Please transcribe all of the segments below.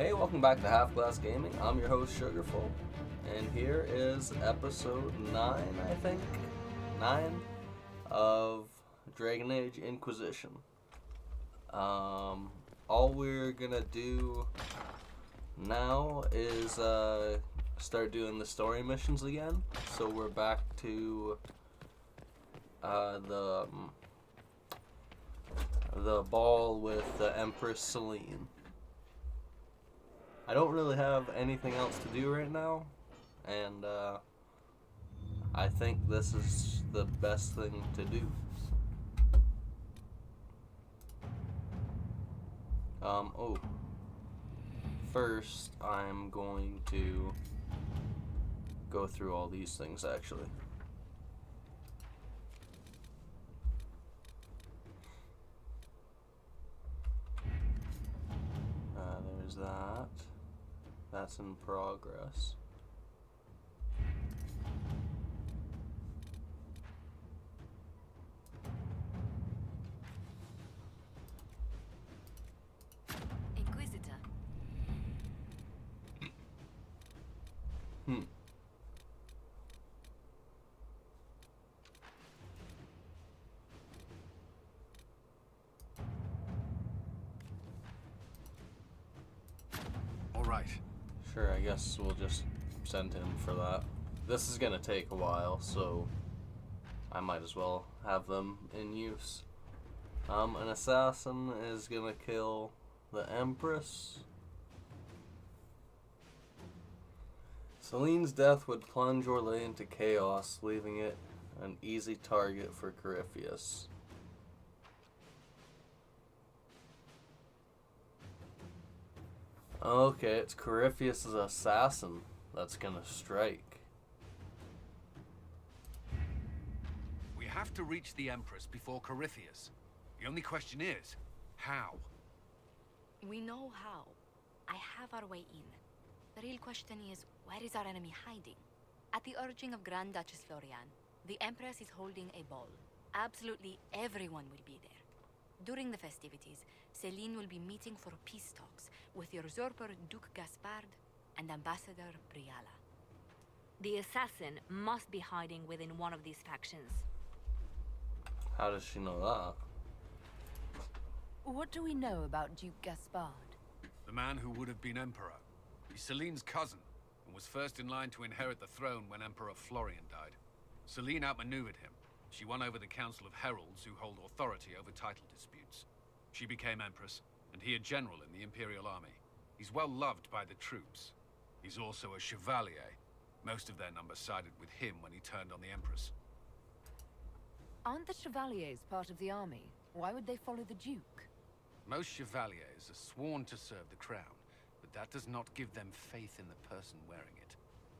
Hey, welcome back to HalfClassGaming. I'm your host, Sugarful, and here is episode 9, I think, 9 of Dragon Age Inquisition. All we're gonna do now is start doing the story missions again. So we're back to the ball with the Empress Celine. I don't really have anything else to do right now, and I think this is the best thing to do. First I'm going to go through all these things actually. There's that. That's in progress. Inquisitor. All right. Sure, I guess we'll just send him for that. This is gonna take a while, so I might as well have them in use. An assassin is gonna kill the Empress. Celine's death would plunge Orlais into chaos, leaving it an easy target for Corypheus. Okay, it's Corypheus' assassin that's gonna strike. We have to reach the Empress before Corypheus. The only question is, how? We know how. I have our way in. The real question is, where is our enemy hiding? At the urging of Grand Duchess Florian, the Empress is holding a ball. Absolutely everyone will be there. During the festivities, Celine will be meeting for peace talks with usurper Duke Gaspard and Ambassador Briala. The assassin must be hiding within one of these factions. How does she know that? What do we know about Duke Gaspard? The man who would have been Emperor. He's Celine's cousin, and was first in line to inherit the throne when Emperor Florian died. Celine outmaneuvered him. She won over the Council of Heralds, who hold authority over title disputes. She became Empress, and he a general in the Imperial Army. He's well loved by the troops. He's also a Chevalier. Most of their number sided with him when he turned on the Empress. Aren't the Chevaliers part of the army? Why would they follow the Duke? Most Chevaliers are sworn to serve the crown, but that does not give them faith in the person wearing it.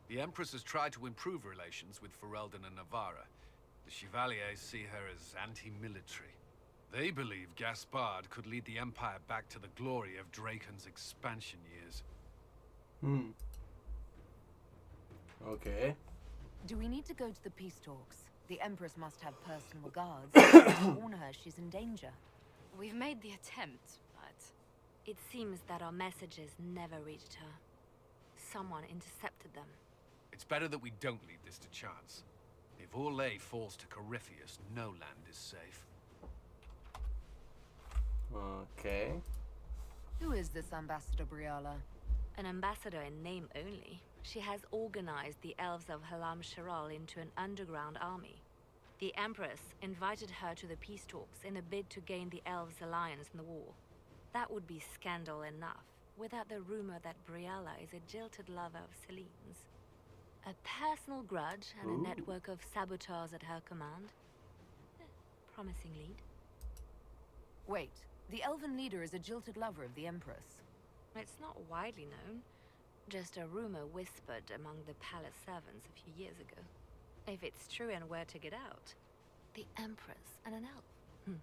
The Empress has tried to improve relations with Ferelden and Navarra. The Chevaliers see her as anti-military. They believe Gaspard could lead the Empire back to the glory of Draken's expansion years. Okay. Do we need to go to the peace talks? The Empress must have personal guards to warn her she's in danger. We've made the attempt, but It seems that our messages never reached her. Someone intercepted them. It's better that we don't leave this to chance. If Orlais falls to Corypheus, no land is safe. Okay. Who is this Ambassador Briala? An ambassador in name only. She has organized the elves of Halam Sharal into an underground army. The Empress invited her to the peace talks in a bid to gain the elves' alliance in the war. That would be scandal enough, without the rumor that Briala is a jilted lover of Celine's. A personal grudge and a network of saboteurs at her command. Promising lead. Wait, the elven leader is a jilted lover of the Empress. It's not widely known. Just a rumor whispered among the palace servants a few years ago. If it's true and were to get out, the Empress and an elf.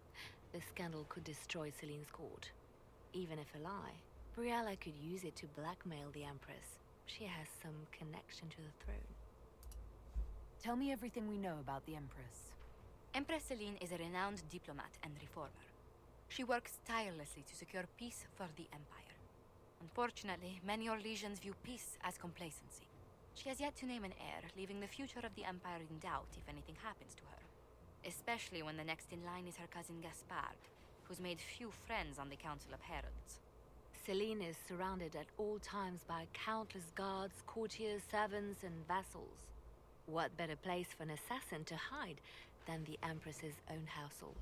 The scandal could destroy Celine's court. Even if a lie, Briala could use it to blackmail the Empress. She has some connection to the throne. Tell me everything we know about the Empress. Empress Celine is a renowned diplomat and reformer. She works tirelessly to secure peace for the Empire. Unfortunately, many Orlesians view peace as complacency. She has yet to name an heir, leaving the future of the Empire in doubt if anything happens to her. Especially when the next in line is her cousin Gaspard, who's made few friends on the Council of Heralds. Celine is surrounded at all times by countless guards, courtiers, servants, and vassals. What better place for an assassin to hide than the Empress's own household?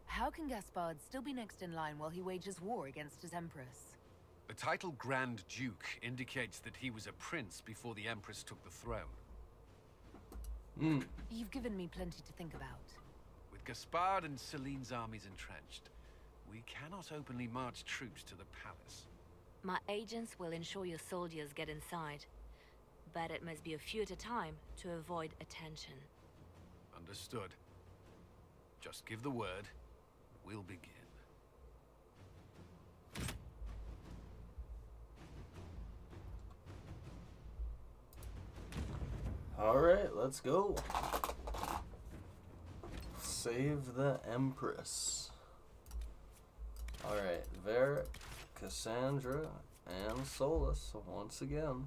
How can Gaspard still be next in line while he wages war against his Empress? The title Grand Duke indicates that he was a prince before the Empress took the throne. You've given me plenty to think about. With Gaspard and Celine's armies entrenched, we cannot openly march troops to the palace. My agents will ensure your soldiers get inside. But it must be a few at a time to avoid attention. Understood. Just give the word. We'll begin. Alright, let's go. Save the Empress. Alright, Varric, Cassandra, and Solus once again.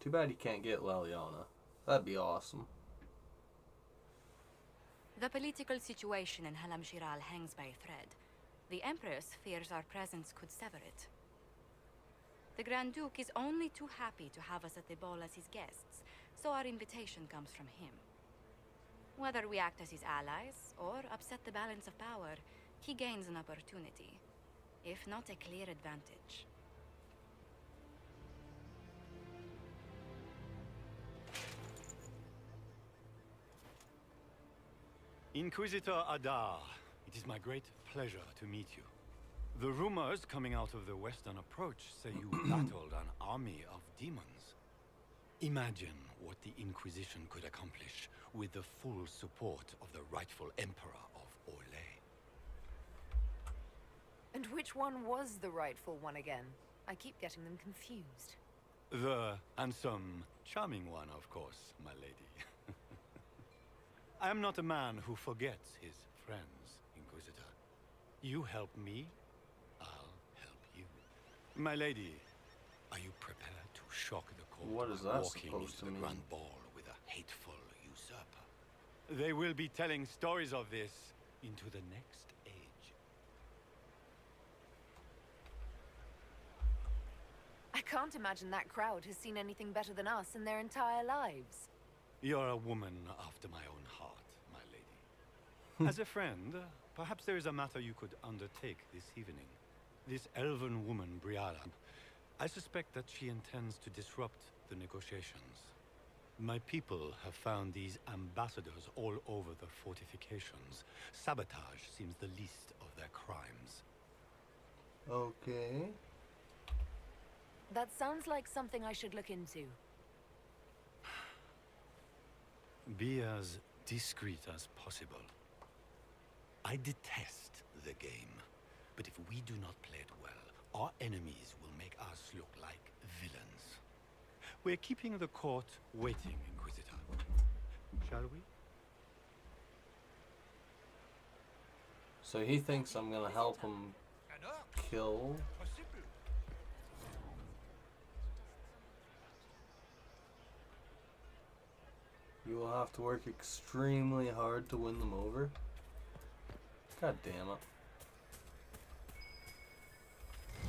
Too bad you can't get Leliana. That'd be awesome. The political situation in Halam Shiral hangs by a thread. The Empress fears our presence could sever it. The Grand Duke is only too happy to have us at the ball as his guests, so our invitation comes from him. Whether we act as his allies or upset the balance of power, he gains an opportunity, if not a clear advantage. Inquisitor Adar, it is my great pleasure to meet you. The rumors coming out of the Western Approach say you battled an army of demons. Imagine what the Inquisition could accomplish with the full support of the rightful Emperor of Orlais. And which one was the rightful one again? I keep getting them confused. The handsome, charming one, of course, my lady. I am not a man who forgets his friends, Inquisitor. You help me, I'll help you. My lady, are you prepared to shock the court What is by that walking supposed into to the mean? Grand Ball with a hateful usurper? They will be telling stories of this into the next age. I can't imagine that crowd has seen anything better than us in their entire lives. You're a woman after my own heart, my lady. As a friend, perhaps there is a matter you could undertake this evening. This elven woman, Briala, I suspect that she intends to disrupt the negotiations. My people have found these ambassadors all over the fortifications. Sabotage seems the least of their crimes. Okay. That sounds like something I should look into. Be as discreet as possible. I detest the game, but if we do not play it well, our enemies will make us look like villains. We're keeping the court waiting, Inquisitor. Shall we? So he thinks I'm gonna help him kill. You will have to work extremely hard to win them over. God damn it.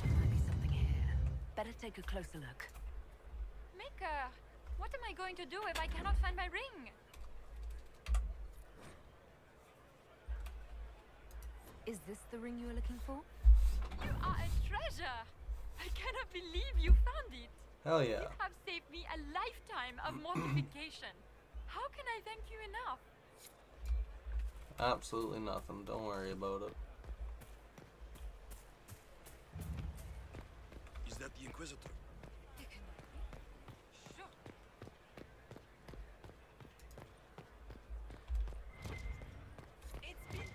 Might be something here. Better take a closer look. Maker, what am I going to do if I cannot find my ring? Is this the ring you were looking for? You are a treasure! I cannot believe you found it! Hell yeah. You have saved me a lifetime of mortification. How can I thank you enough? Absolutely nothing. Don't worry about it. Is that the Inquisitor? Sure. It's been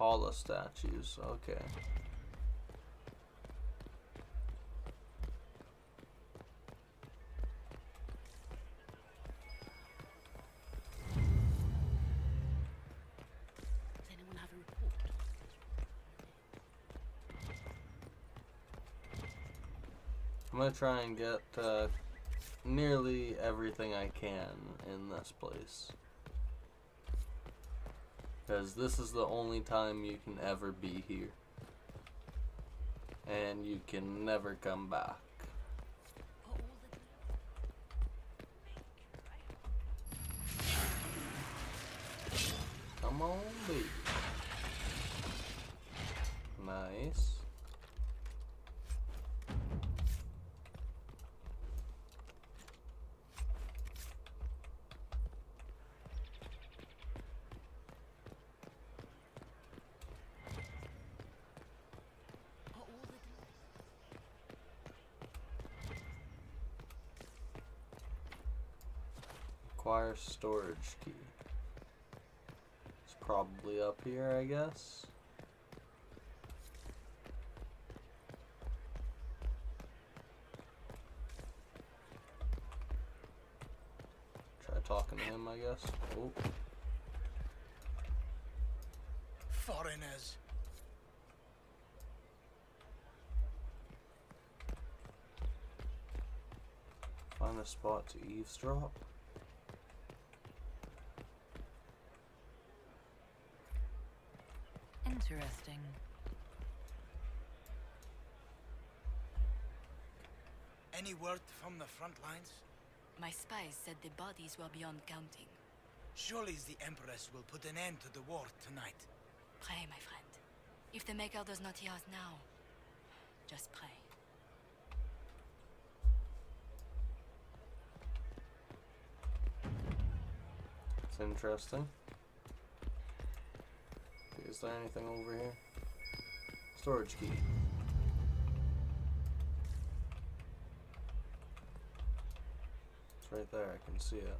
Holo statues, okay. Does anyone have a report? I'm gonna try and get nearly everything I can in this place. Because this is the only time you can ever be here. And you can never come back. Come on, baby. Nice. Acquire storage key. It's probably up here, I guess. Try talking to him, I guess. Oh. Foreigners. Find a spot to eavesdrop. Interesting. Any word from the front lines? My spies said the bodies were beyond counting. Surely the Empress will put an end to the war tonight. Pray, my friend. If the Maker does not hear us now, just pray. It's interesting. Is there anything over here? Storage key. It's right there, I can see it.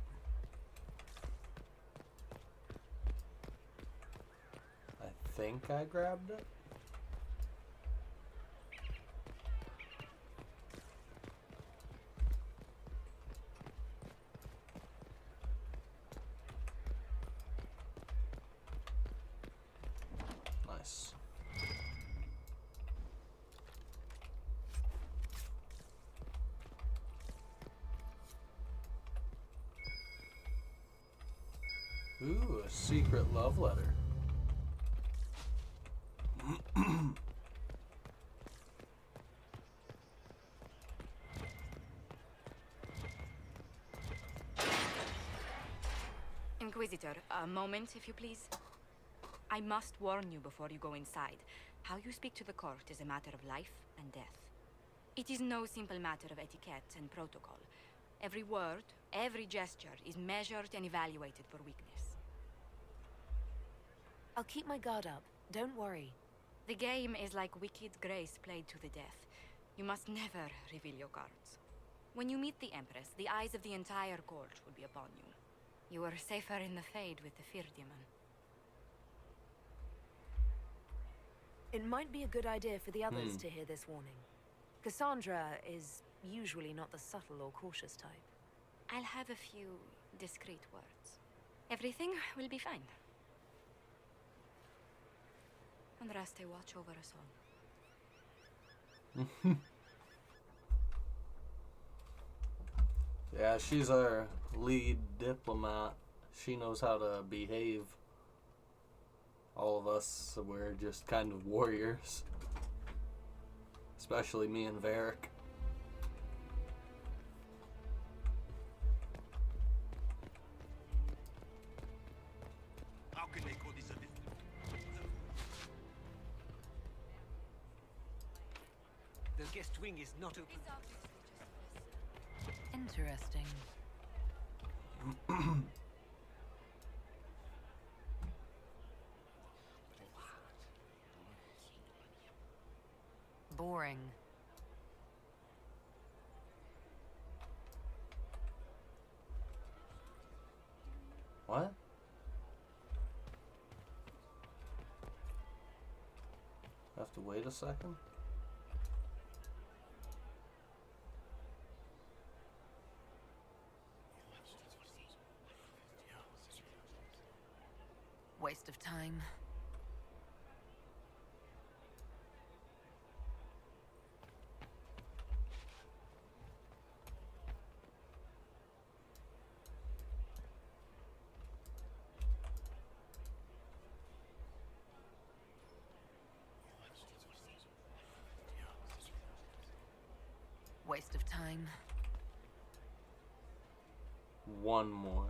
I think I grabbed it. Nice. Ooh, a secret love letter. Inquisitor, a moment, if you please. I must warn you before you go inside. How you speak to the court is a matter of life and death. It is no simple matter of etiquette and protocol. Every word, every gesture is measured and evaluated for weakness. I'll keep my guard up. Don't worry. The game is like wicked grace played to the death. You must never reveal your cards. When you meet the Empress, the eyes of the entire court will be upon you. You are safer in the Fade with the Fear Demon. It might be a good idea for the others to hear this warning. Cassandra is usually not the subtle or cautious type. I'll have a few discreet words. Everything will be fine. And Raste watch over us all. Yeah, she's our lead diplomat. She knows how to behave. All of us, we're just kind of warriors. Especially me and Varric. How can they call this a visit? The guest wing is not open. Interesting. Boring. What? To wait a second? Waste of time. Waste of time. One more.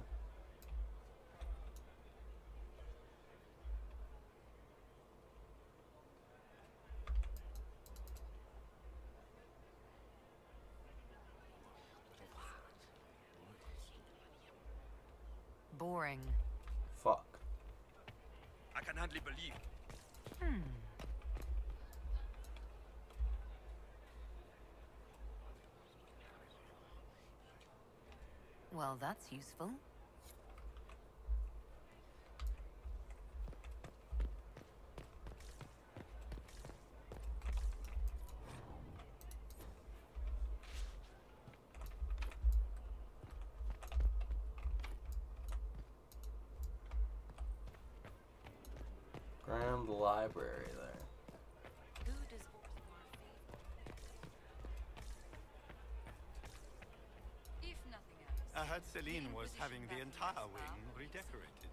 Boring. Fuck. I can hardly believe. Well, that's useful. Grand library there. If nothing else. I heard Celine was having the entire wing redecorated.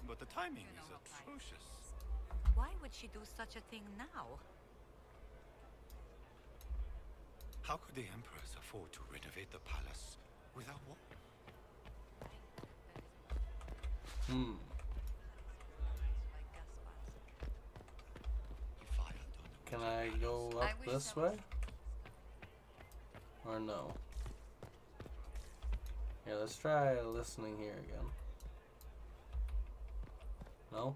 But the timing is atrocious. Why would she do such a thing now? How could the Empress afford to renovate the palace without war? He fired on the Can I go up this way? Or no? Yeah, let's try listening here again. No?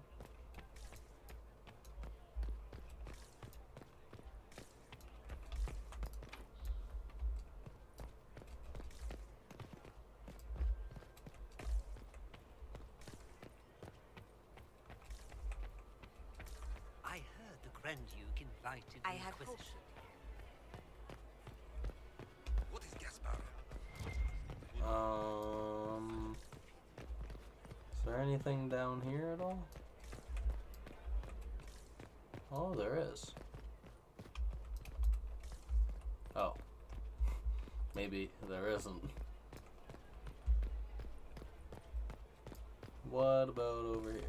I heard the Grand Duke invited I the have Inquisition. hope. What is Gaspar? Is there anything down here at all? Oh, there is. Oh. Maybe there isn't. What about over here?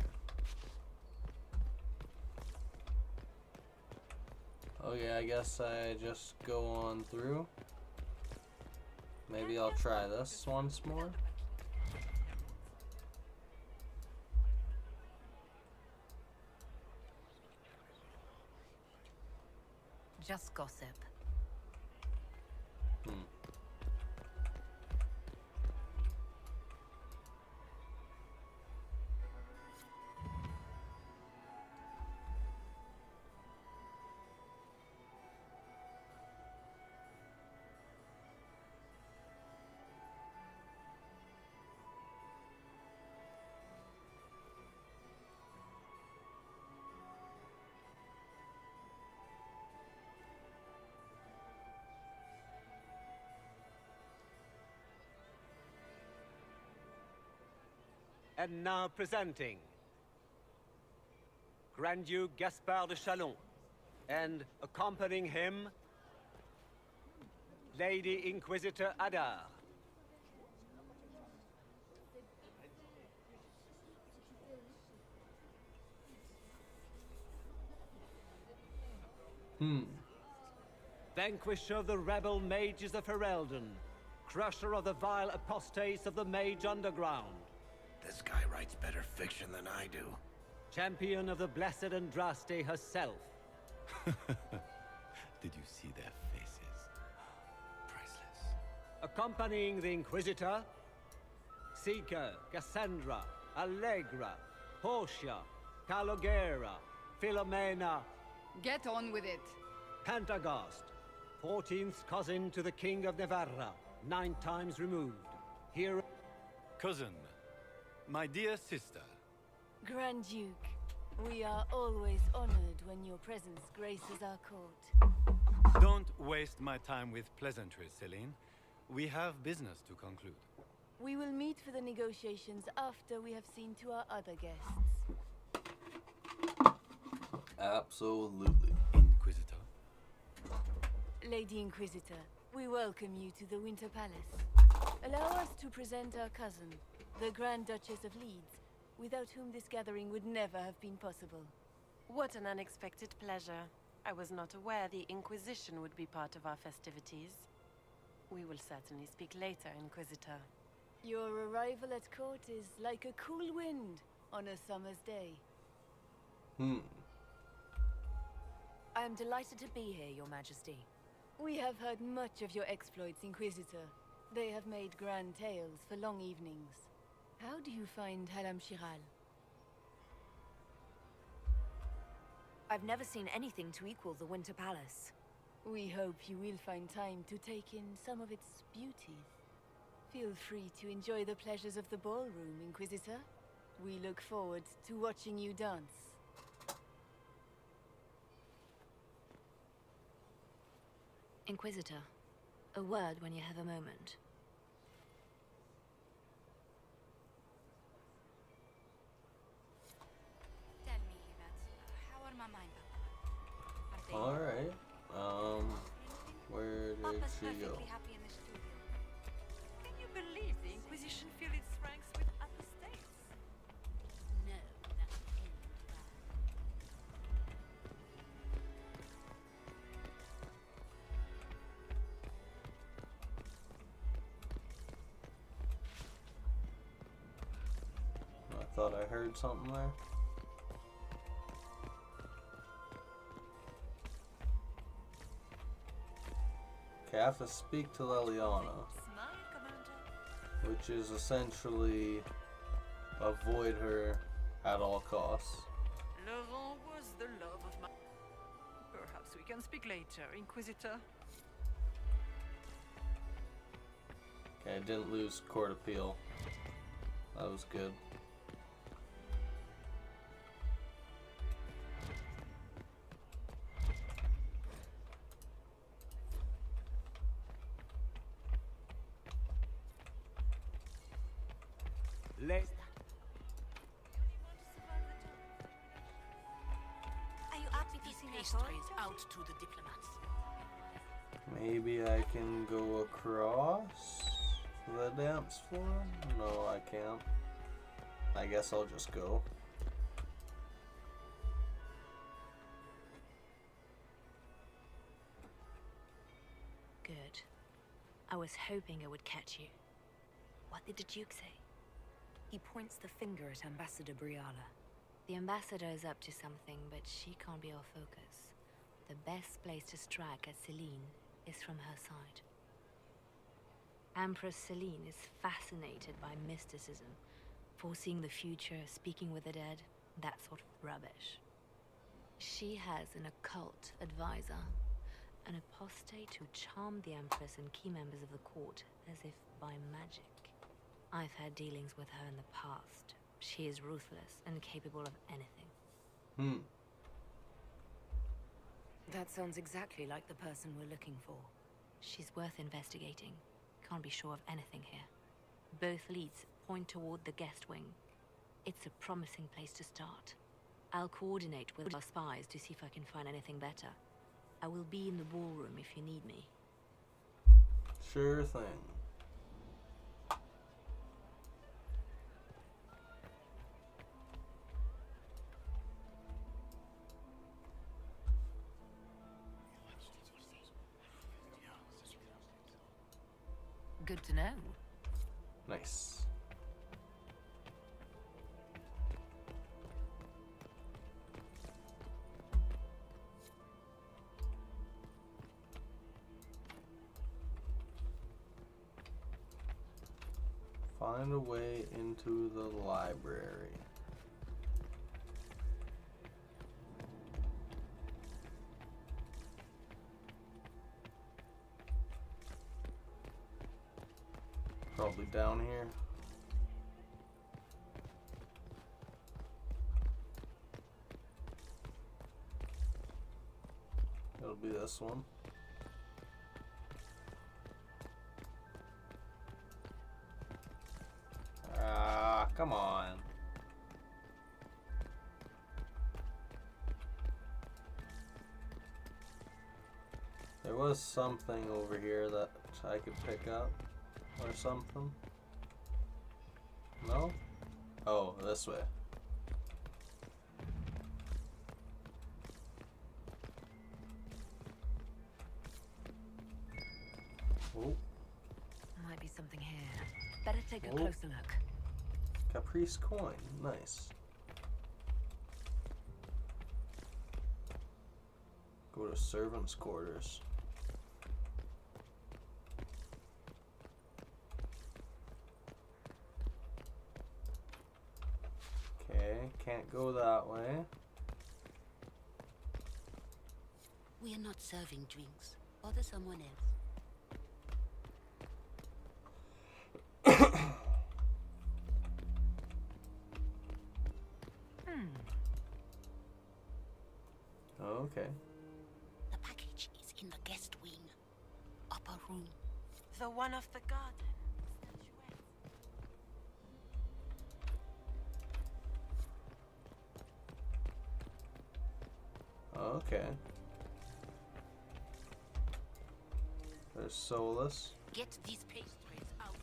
Oh yeah, I guess I just go on through. Maybe I'll try this once more. Just gossip. And now presenting Grand Duke Gaspard de Chalon, and accompanying him, Lady Inquisitor Adar. Vanquisher of the rebel mages of Ferelden, crusher of the vile apostates of the Mage Underground. This guy writes better fiction than I do. Champion of the Blessed Andraste herself. Did you see their faces? Priceless. Accompanying the Inquisitor, Seeker, Cassandra, Allegra, Portia, Calogera, Philomena, Get on with it. Pantagast, 14th cousin to the King of Navarra, 9 times removed. Here, Cousin, my dear sister. Grand Duke. We are always honored when your presence graces our court. Don't waste my time with pleasantries, Celine. We have business to conclude. We will meet for the negotiations after we have seen to our other guests. Absolutely. Inquisitor. Lady Inquisitor, we welcome you to the Winter Palace. Allow us to present our cousin, the Grand Duchess of Leeds, without whom this gathering would never have been possible. What an unexpected pleasure. I was not aware the Inquisition would be part of our festivities. We will certainly speak later, Inquisitor. Your arrival at court is like a cool wind on a summer's day. I am delighted to be here, Your Majesty. We have heard much of your exploits, Inquisitor. They have made grand tales for long evenings. How do you find HalfClassGaming? I've never seen anything to equal the Winter Palace. We hope you will find time to take in some of its beauties. Feel free to enjoy the pleasures of the ballroom, Inquisitor. We look forward to watching you dance. Inquisitor, a word when you have a moment. Tell me, how are my mind? Alright. Where did Papa's she go? perfectly happy in the studio. Can you believe the Inquisition fill its ranks with apostates? No, that's I thought I heard something there. Okay, I have to speak to Leliana, Smile, Commander. which is essentially avoid her at all costs. Laurent was the love of my... Perhaps we can speak later, Inquisitor. Okay, I didn't lose court appeal. That was good. Are you happy to see me out to the diplomats. Maybe I can go across the dance floor? No, I can't. I guess I'll just go. Good. I was hoping I would catch you. What did the Duke say? He points the finger at Ambassador Briala. The ambassador is up to something, but she can't be our focus. The best place to strike at Celine is from her side. Empress Celine is fascinated by mysticism, foreseeing the future, speaking with the dead, that sort of rubbish. She has an occult advisor, an apostate who charmed the Empress and key members of the court as if by magic. I've had dealings with her in the past. She is ruthless and capable of anything. That sounds exactly like the person we're looking for. She's worth investigating. Can't be sure of anything here. Both leads point toward the guest wing. It's a promising place to start. I'll coordinate with our spies to see if I can find anything better. I will be in the ballroom if you need me. Sure thing. Good to know. Nice. Find a way into the library. Probably down here. this one. Ah, come on. There was something over here that I could pick up or something. No? Oh, this way. Oh. Might be something here. Better take a Oh. closer look. Caprice coin. Nice. Go to servants' quarters. Okay, can't go that way. We are not serving drinks. Bother someone else. Okay. The package is in the guest wing. Upper room. The one of the garden. Okay. There's Solus. Get these pastries out.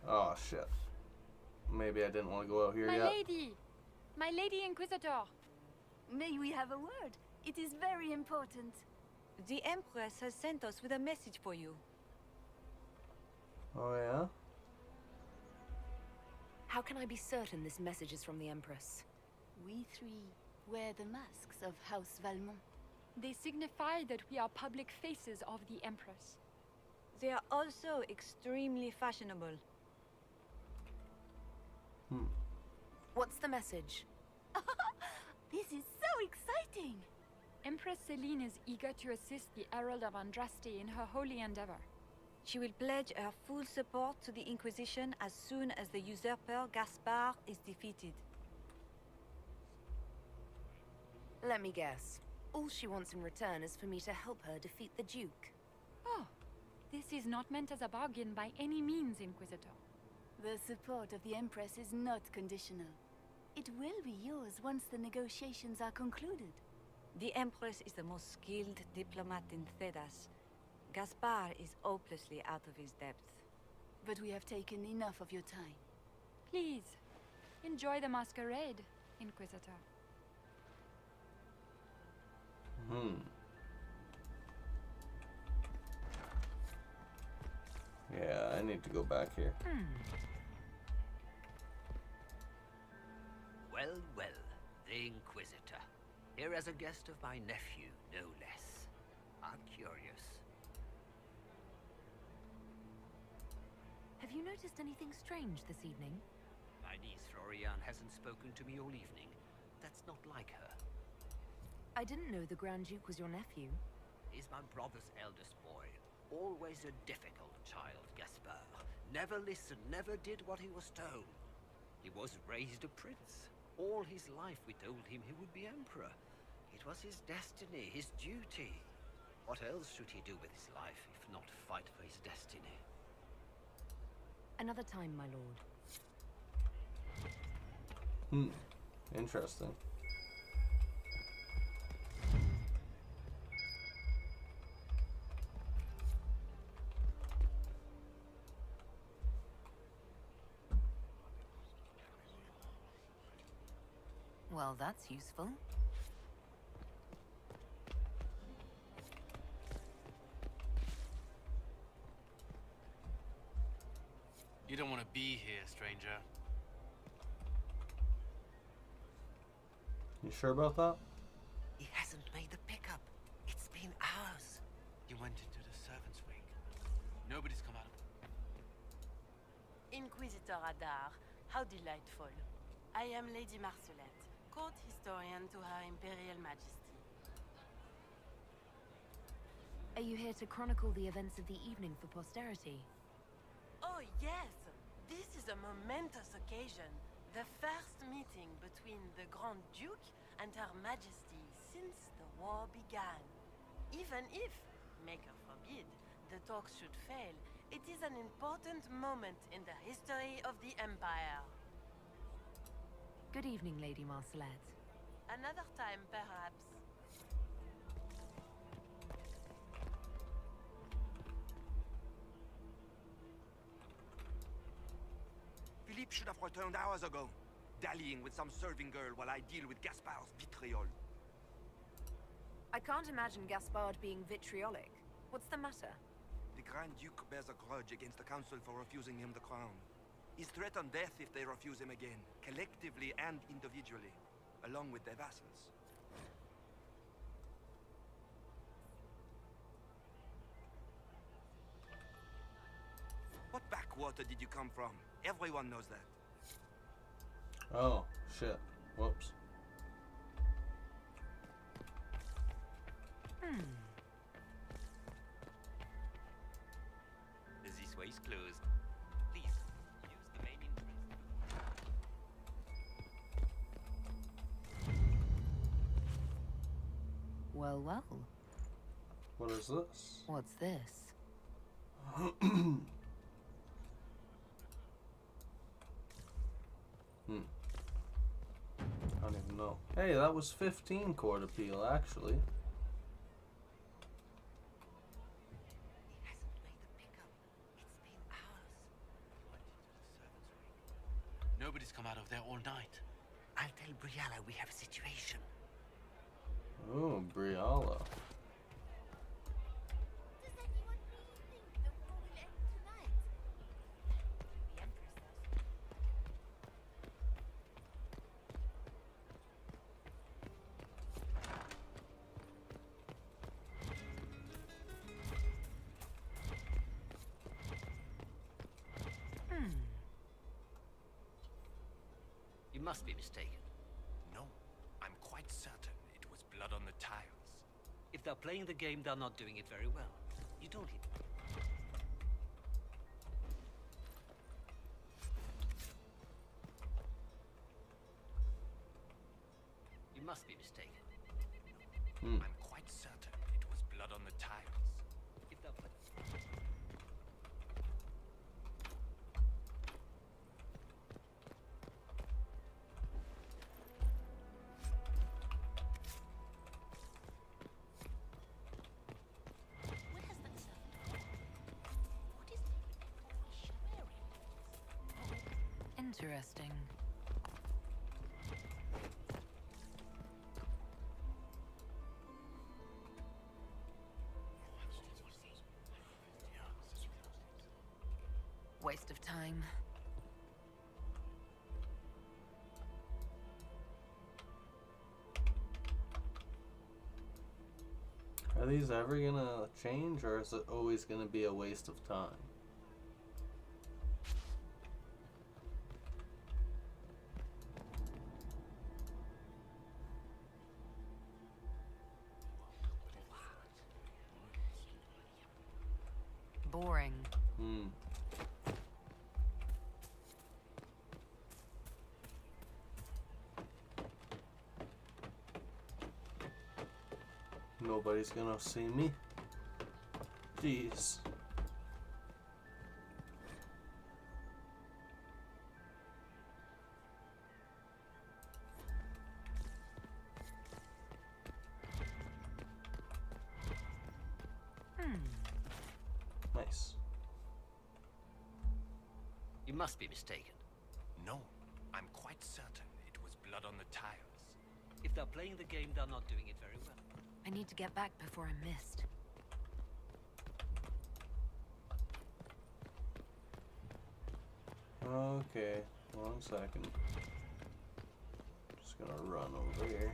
Oh shit. Maybe I didn't want to go out here My yet. lady! My lady Inquisitor! May we have a word? It is very important. The Empress has sent us with a message for you. Oh yeah? How can I be certain this message is from the Empress? We three wear the masks of House Valmont. They signify that we are public faces of the Empress. They are also extremely fashionable. What's the message? This is so exciting! Empress Celine is eager to assist the Herald of Andraste in her holy endeavor. She will pledge her full support to the Inquisition as soon as the usurper Gaspard is defeated. Let me guess. All she wants in return is for me to help her defeat the Duke. Oh, this is not meant as a bargain by any means, Inquisitor. The support of the Empress is not conditional. It will be yours once the negotiations are concluded. The Empress is the most skilled diplomat in Thedas. Gaspard is hopelessly out of his depth. But we have taken enough of your time. Please, enjoy the masquerade, Inquisitor. Yeah, I need to go back here. Well, well, the Inquisitor. Here as a guest of my nephew, no less. I'm curious. Have you noticed anything strange this evening? My niece Florian hasn't spoken to me all evening. That's not like her. I didn't know the Grand Duke was your nephew. He's my brother's eldest boy. Always a difficult child, Gaspard. Never listened, never did what he was told. He was raised a prince. All his life we told him he would be emperor. It was his destiny, his duty. What else should he do with his life, if not fight for his destiny? Another time, my lord. Interesting. Well, that's useful. You don't want to be here, stranger. You sure about that? He hasn't made the pickup. It's been hours. You went into the servants' wing. Nobody's come out. Inquisitor Adar, how delightful. I am Lady Marcelette, court historian to Her Imperial Majesty. Are you here to chronicle the events of the evening for posterity? Oh yes! This is a momentous occasion. The first meeting between the Grand Duke and Her Majesty since the war began. Even if, Maker forbid, the talks should fail, it is an important moment in the history of the Empire. Good evening, Lady Marcelette. Another time, perhaps. Philippe should have returned hours ago, dallying with some serving girl while I deal with Gaspard's vitriol. I can't imagine Gaspard being vitriolic. What's the matter? The Grand Duke bears a grudge against the Council for refusing him the crown. He's threatened death if they refuse him again, collectively and individually, along with their vassals. What backwater did you come from? Everyone knows that. Oh, shit. Whoops. This way is closed. Please, use the main entrance. Well, well. What is this? What's this? I don't even know. Hey, that was 15 court appeal, actually. Nobody's come out of there all night. I'll tell Briala we have a situation. Oh, Briala. Does anyone really think the war will end tonight? The Empress does. You must be mistaken. No, I'm quite certain it was blood on the tiles. If they're playing the game, they're not doing it very well. You don't hit. You must be mistaken. I'm quite certain it was blood on the tiles. If they're playing... Where has that servant gone? What is the wearing? Interesting. Waste of time. Are these ever gonna change, or is it always gonna be a waste of time? Boring. Nobody's gonna see me. Jeez. Nice. You must be mistaken. No, I'm quite certain it was blood on the tiles. If they're playing the game, they're not doing it very well. I need to get back before I'm missed. Okay, 1 second. Just gonna run over here.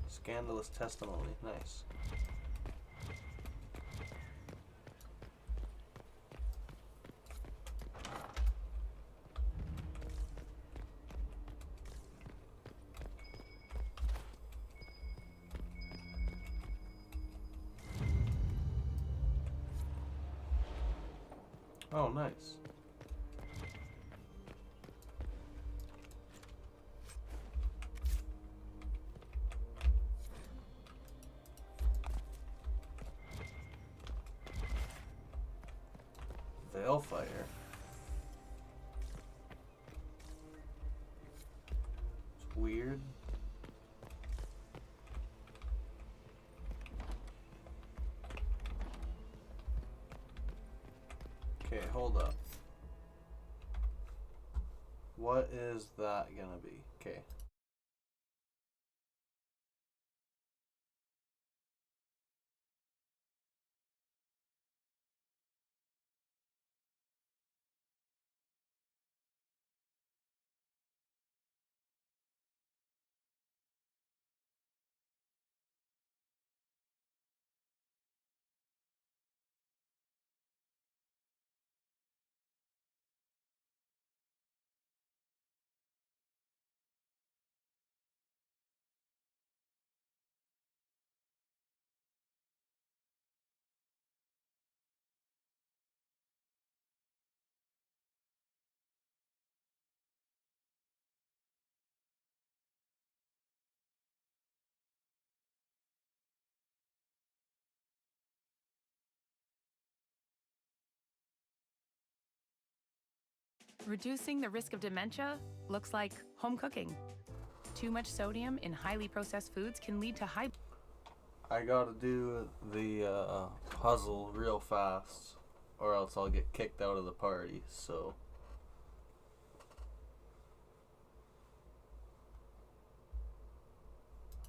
Scandalous testimony, nice. Oh, nice. Hellfire. It's weird. Okay, hold up. What is that gonna be? Okay. Reducing the risk of dementia looks like home cooking. Too much sodium in highly processed foods can lead to high... I gotta do the puzzle real fast, or else I'll get kicked out of the party, so...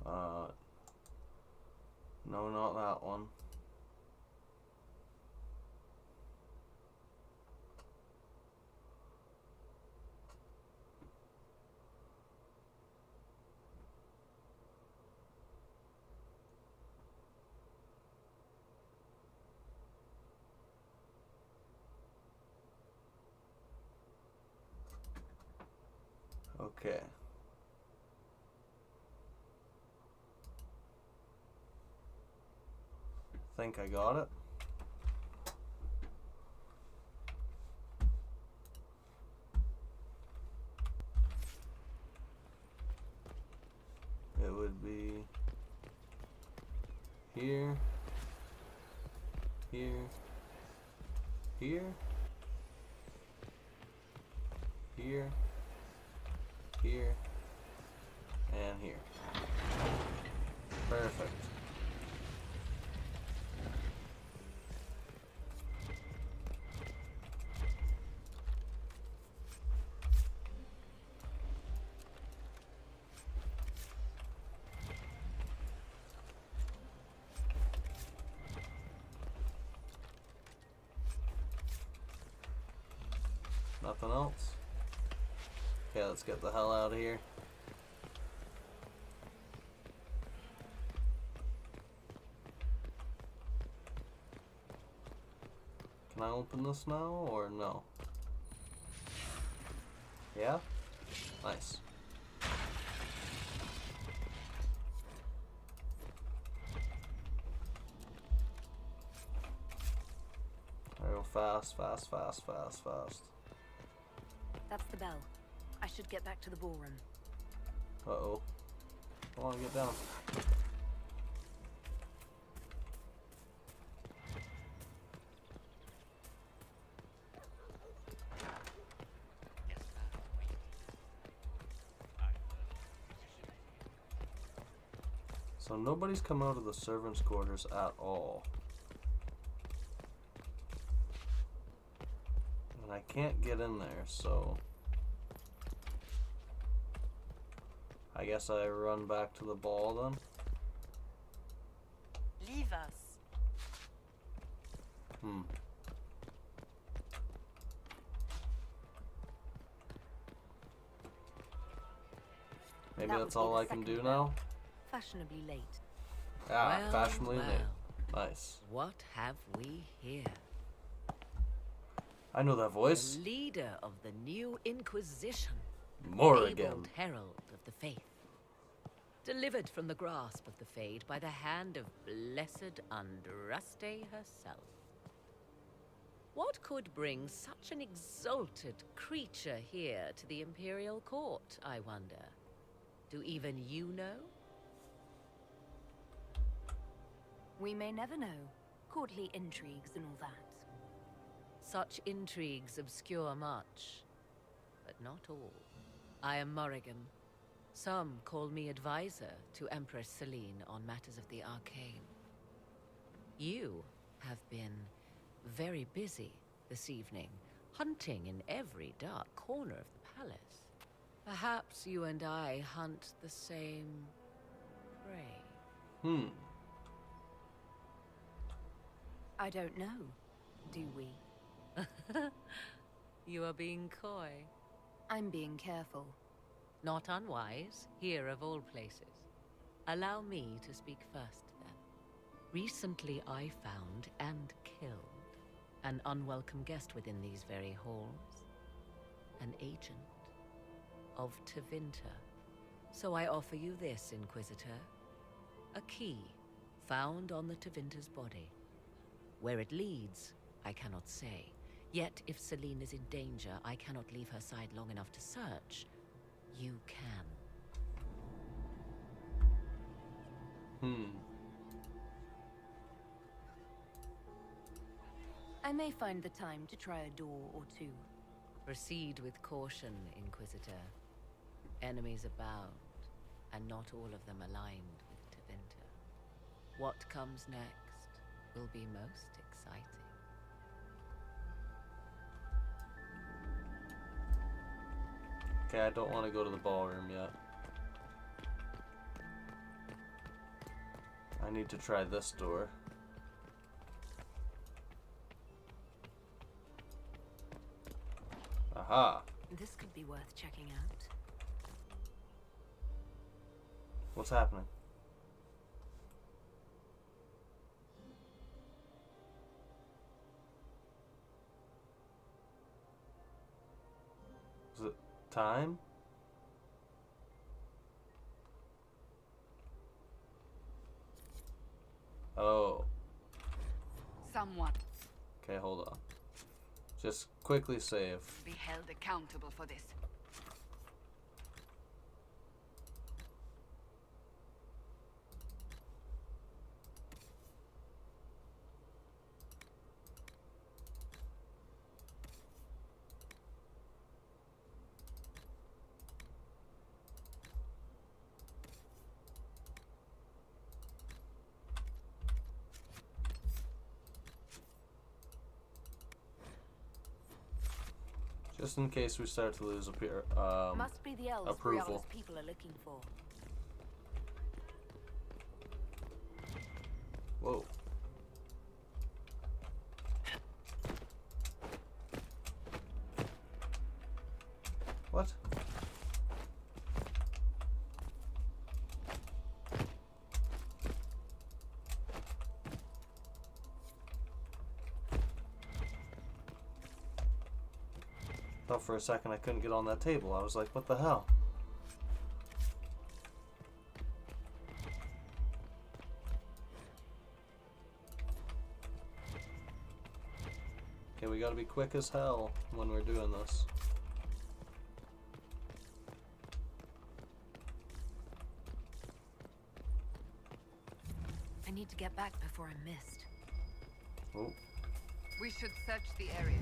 No, not that one. Okay. Think I got it. It would be here, here, here, here, here, and here. Perfect. Nothing else? Okay, let's get the hell out of here. Can I open this now or no? Yeah? Nice. I go fast, fast, fast, fast, fast. That's the bell. I should get back to the ballroom. Uh-oh. I want to get down. So nobody's come out of the servants' quarters at all. And I can't get in there, so... I guess I run back to the ball then. Leave us. Maybe that's all I can do now? Fashionably late. Ah, Well, fashionably late. well. Nice. What have we here? I know that voice. The leader of the new Inquisition. Morrigan. Fabled herald of the faith. Delivered from the grasp of the Fade by the hand of blessed Andraste herself. What could bring such an exalted creature here to the Imperial Court, I wonder? Do even you know? We may never know. Courtly intrigues and all that. Such intrigues obscure much, but not all. I am Morrigan. Some call me advisor to Empress Celine on matters of the arcane. You have been very busy this evening, hunting in every dark corner of the palace. Perhaps you and I hunt the same prey. I don't know. Do we? You are being coy. I'm being careful. Not unwise, here of all places. Allow me to speak first, then. Recently I found and killed an unwelcome guest within these very halls. An agent of Tevinter. So I offer you this, Inquisitor. A key found on the Tevinter's body. Where it leads, I cannot say. Yet, if Celine is in danger, I cannot leave her side long enough to search. You can. I may find the time to try a door or two. Proceed with caution, Inquisitor. Enemies abound, and not all of them aligned with Tevinter. What comes next will be most exciting. Okay, I don't want to go to the ballroom yet. I need to try this door. Aha! This could be worth checking out. What's happening? Is it time? Oh. Someone. Okay, hold on. Just quickly save. Be held accountable for this. Just in case we start to lose Must be the elves approval. Brianna's people are looking for. Whoa. What? Thought for a second I couldn't get on that table. I was like, what the hell? Okay, we gotta be quick as hell when we're doing this. I need to get back before I'm missed. Oh. We should search the area.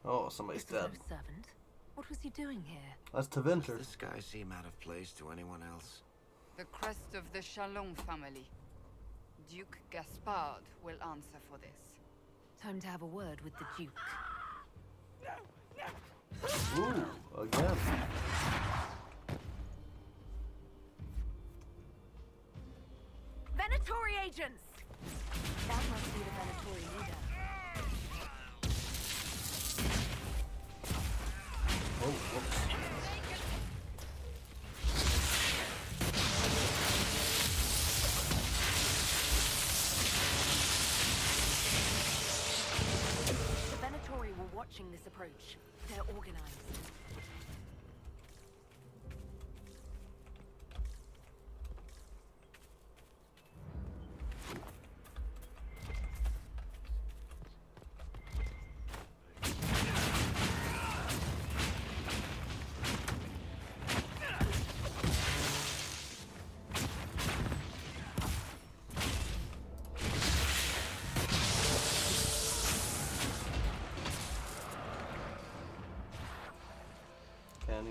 Oh, somebody's dead. Servant? What was he doing here? That's Tevinter. Does this guy seem out of place to anyone else? The crest of the Chalon family. Duke Gaspard will answer for this. Time to have a word with the Duke. Ooh, again. Venatori agents! That must be the Venatori leader. Oh, whoops. The Venatori were watching this approach. They're organized.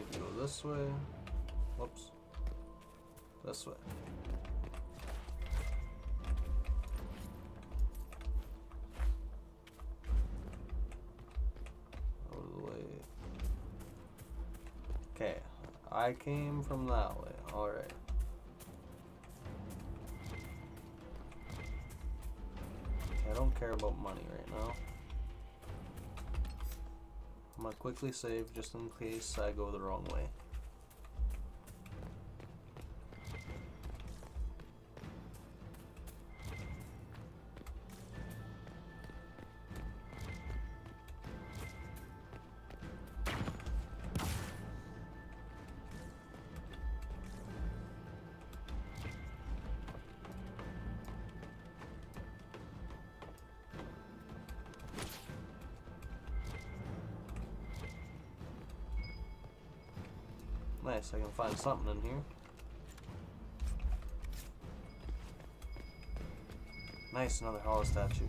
need to go this way. Whoops. This way. Out of the way. Okay, I came from that way. Alright. I don't care about money right now. I'm gonna quickly save just in case I go the wrong way. Nice, I can find something in here. Nice, another hollow statue.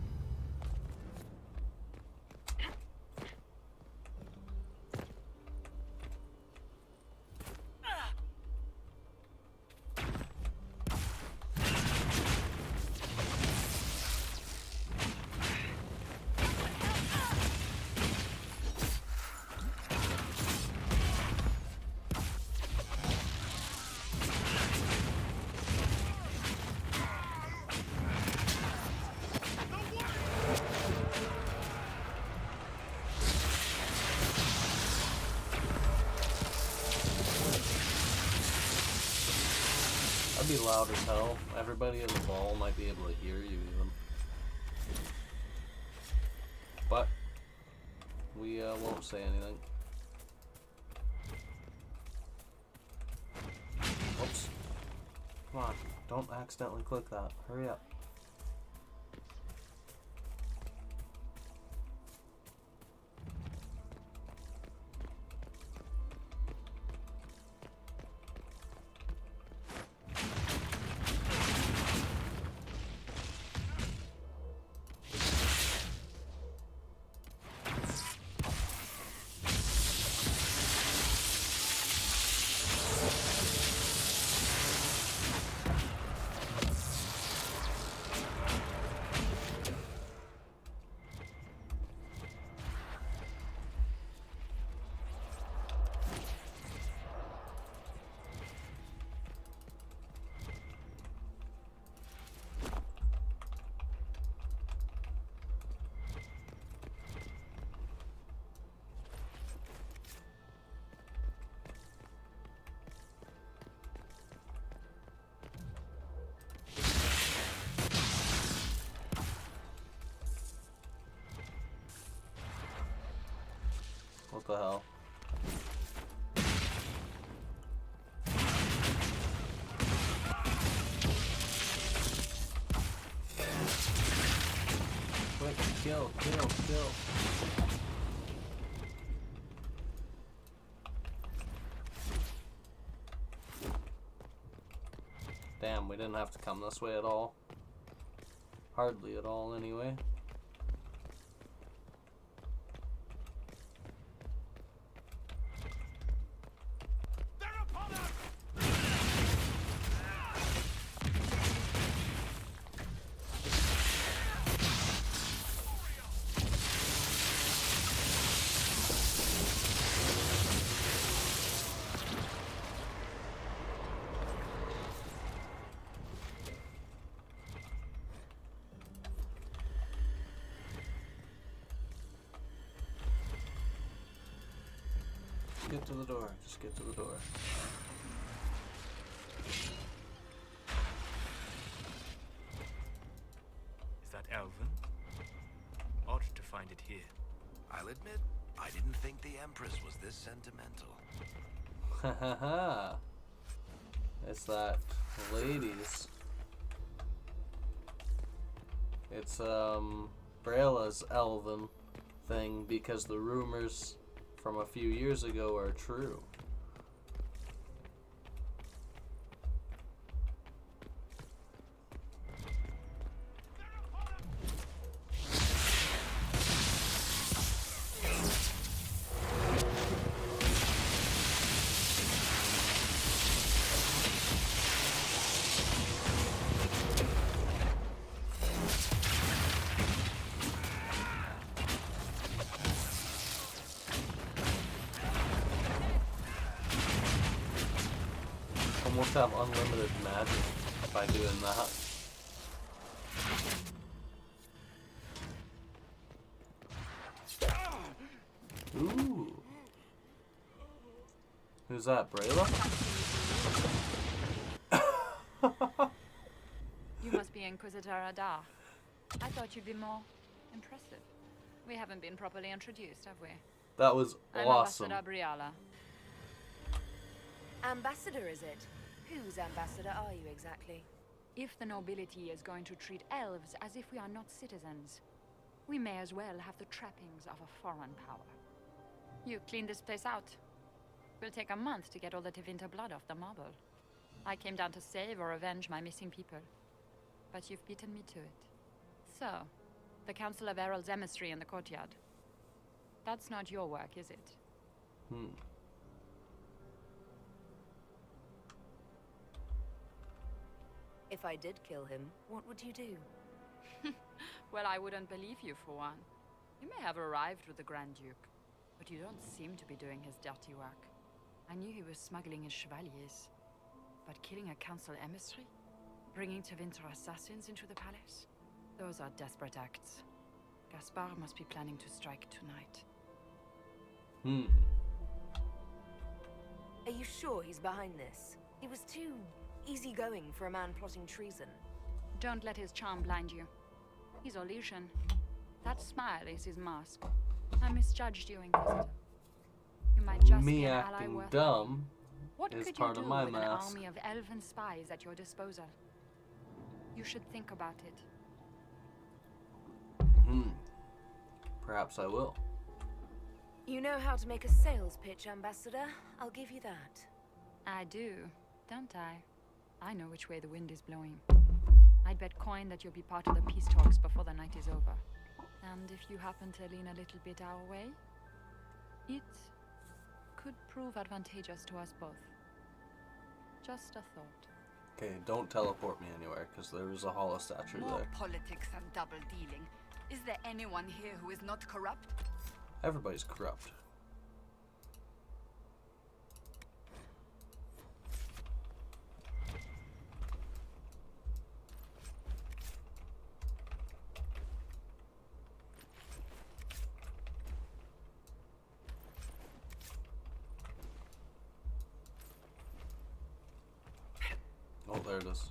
That'd be loud as hell. Everybody in the ball might be able to hear you even. But we won't say anything. Whoops. Come on, don't accidentally click that. Hurry up. What the hell? Quick, kill. Damn, we didn't have to come this way at all. Hardly at all, anyway. Get to the door. Just get to the door. Is that Elven? Odd to find it here. I'll admit, I didn't think the Empress was this sentimental. Hahaha. It's that ladies. It's Brayla's Elven thing because the rumors from a few years ago are true. just have unlimited magic by doing that. Ooh. Who's that, Brayla? You must be Inquisitor Adar. I thought you'd be more impressive. We haven't been properly introduced, have we? That was awesome. I'm Ambassador Briala. Ambassador, is it? Whose ambassador are you exactly? If the nobility is going to treat elves as if we are not citizens, we may as well have the trappings of a foreign power. You clean this place out. Will take a month to get all the Tevinter blood off the marble. I came down to save or avenge my missing people. But you've beaten me to it. So, the Council of Errol's emissary in the courtyard. That's not your work, is it? If I did kill him, what would you do? Well, I wouldn't believe you for one. You may have arrived with the Grand Duke, but you don't seem to be doing his dirty work. I knew he was smuggling his chevaliers, but killing a council emissary? Bringing Tevinter assassins into the palace? Those are desperate acts. Gaspard must be planning to strike tonight. Are you sure he's behind this? He was too easygoing for a man plotting treason. Don't let his charm blind you. He's Orlesian. That smile is his mask. I misjudged you, Inquisitor. You might just be an ally acting worth dumb What is could part you of do my with an mask. army of elven spies at your disposal? You should think about it. Perhaps I will. You know how to make a sales pitch, Ambassador. I'll give you that. I do, don't I? I know which way the wind is blowing. I'd bet coin that you'll be part of the peace talks before the night is over. And if you happen to lean a little bit our way, it could prove advantageous to us both. Just a thought. Okay, don't teleport me anywhere, because there is a hollow statue More there. politics and double dealing. Is there anyone here who is not corrupt? Everybody's corrupt. Oh, there it is.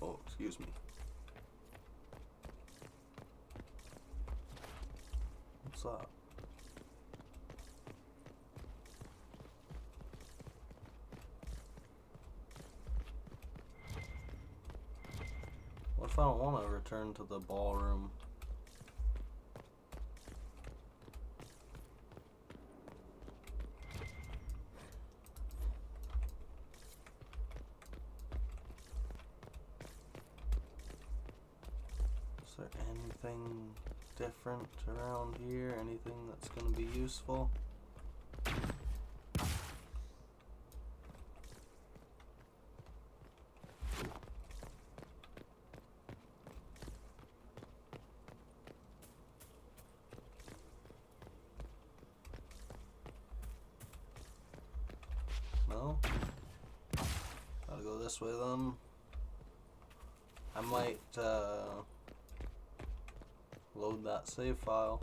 Oh, excuse me. What's up? What if I don't want to return to the ballroom? Is there anything different around here? Anything that's going to be useful? No? Gotta go this way then. I might load that save file.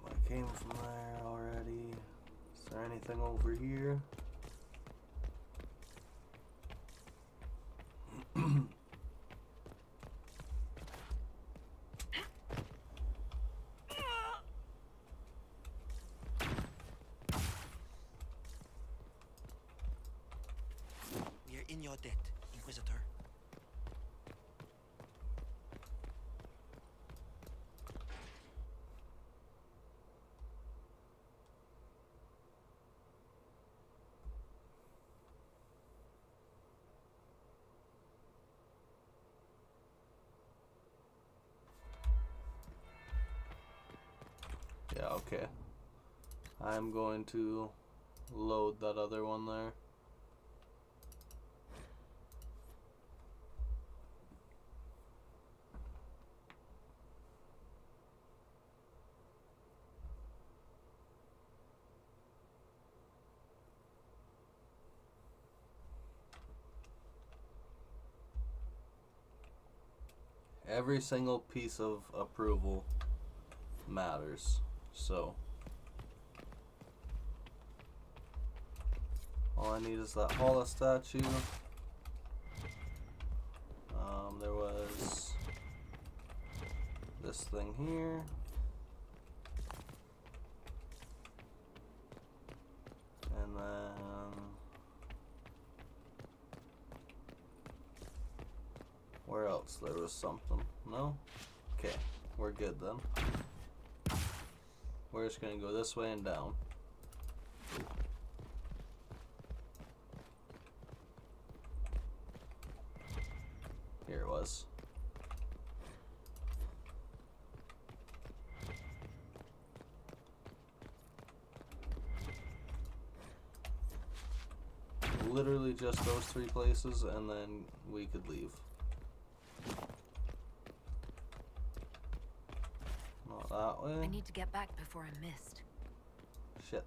I came from there already. Is there anything over here? We are in your debt, Inquisitor. Yeah, okay. I'm going to load that other one there. Every single piece of approval matters. So all I need is that Hala statue. There was this thing here. And then where else? There was something. No? Okay, we're good then. We're just gonna go this way and down. Here it was. Literally just those 3 places, and then we could leave. Not that way. I need to get back before I'm missed. Shit.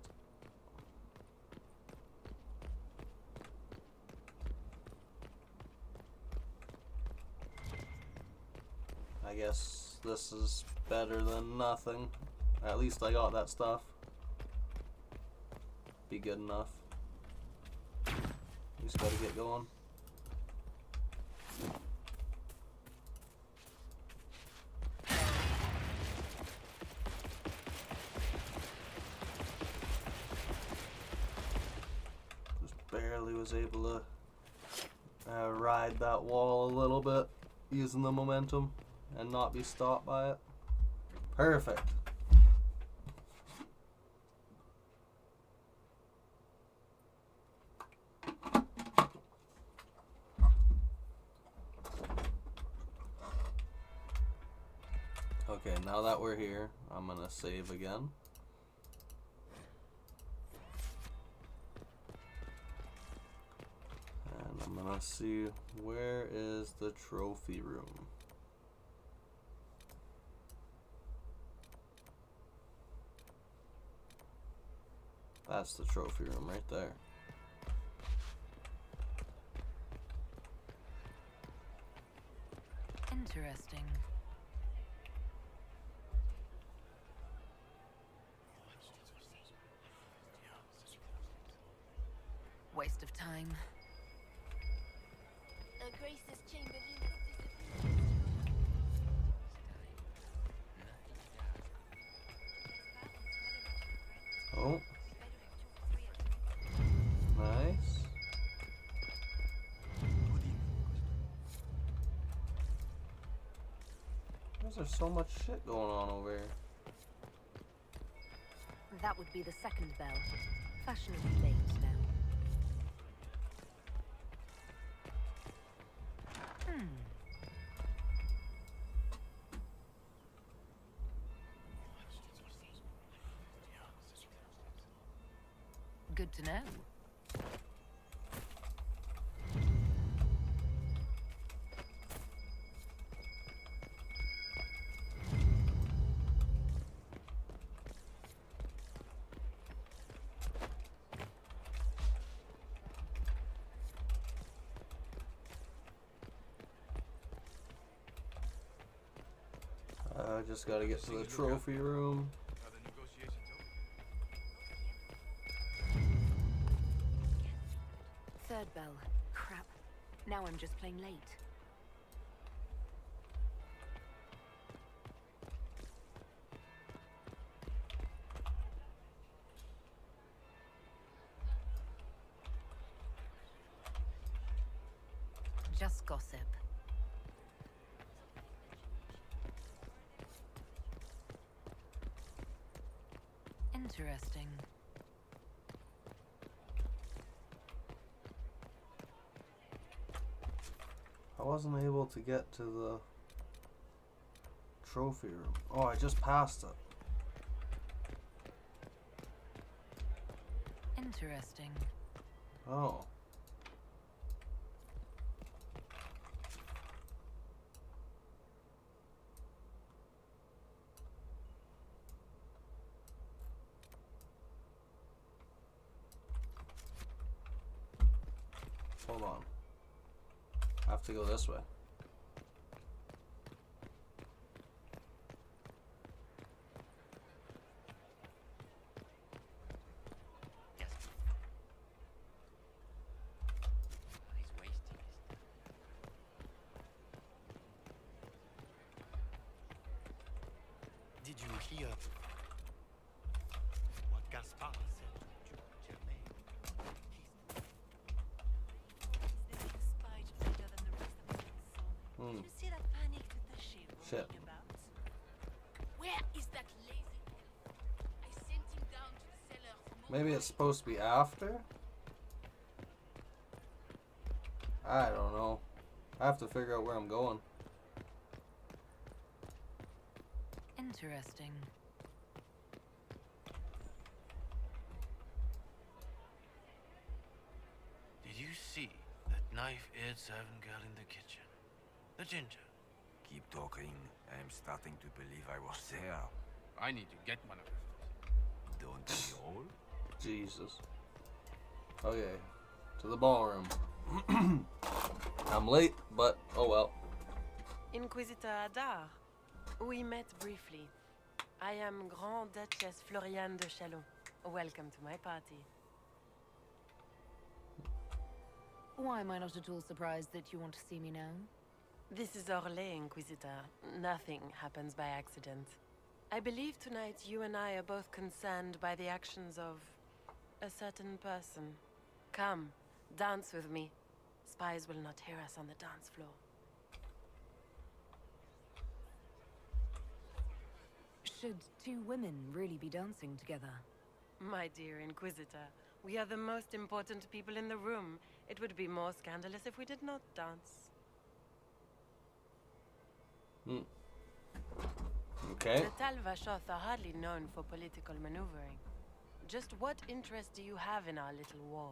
I guess this is better than nothing. At least I got that stuff. Be good enough. Just gotta get going. Just barely was able to ride that wall a little bit using the momentum and not be stopped by it. Perfect. Okay, now that we're here, I'm gonna save again. And I'm gonna see, where is the trophy room? That's the trophy room right there. Interesting. Waste of time. A graceless chamberlain has disappeared. Oh. Nice. Why is there so much shit going on over here? That would be the second bell. Fashionably late now. Good to know. I just gotta get to the trophy room. Third bell. Crap. Now I'm just plain late. Just gossip. Interesting. I wasn't able to get to the trophy room. Oh, I just passed it. Interesting. Oh. Hold on. I have to go this way. Did you hear what Gaspard said to Germain? Hmm. Did you see that panic that she Shit. worrying about? Where is that lazy elf? I sent him down to the cellar for more. Maybe it's supposed to be after? I don't know. I have to figure out where I'm going. Interesting. Did you see that knife-edged servant girl in the kitchen? The ginger. Keep talking. I'm starting to believe I was there. I need to get one of those. Don't we all? Jesus. Okay. To the ballroom. I'm late, but oh well. Inquisitor Adar. We met briefly. I am Grand Duchess Floriane de Chalon. Welcome to my party. Why am I not at all surprised that you want to see me now? This is Orlais, Inquisitor. Nothing happens by accident. I believe tonight you and I are both concerned by the actions of a certain person. Come, dance with me. Spies will not hear us on the dance floor. Should two women really be dancing together? My dear Inquisitor, we are the most important people in the room. It would be more scandalous if we did not dance. Hmm. Okay. The Tal Vashoth are hardly known for political maneuvering. Just what interest do you have in our little war?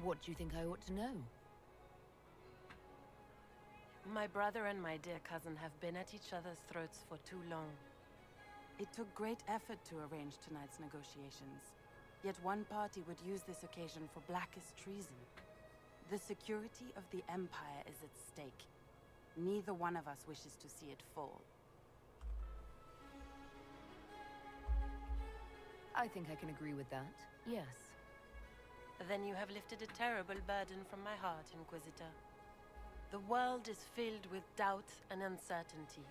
What do you think I ought to know? My brother and my dear cousin have been at each other's throats for too long. It took great effort to arrange tonight's negotiations. Yet one party would use this occasion for blackest treason. The security of the Empire is at stake. Neither one of us wishes to see it fall. I think I can agree with that, yes. Then you have lifted a terrible burden from my heart, Inquisitor. The world is filled with doubt and uncertainty.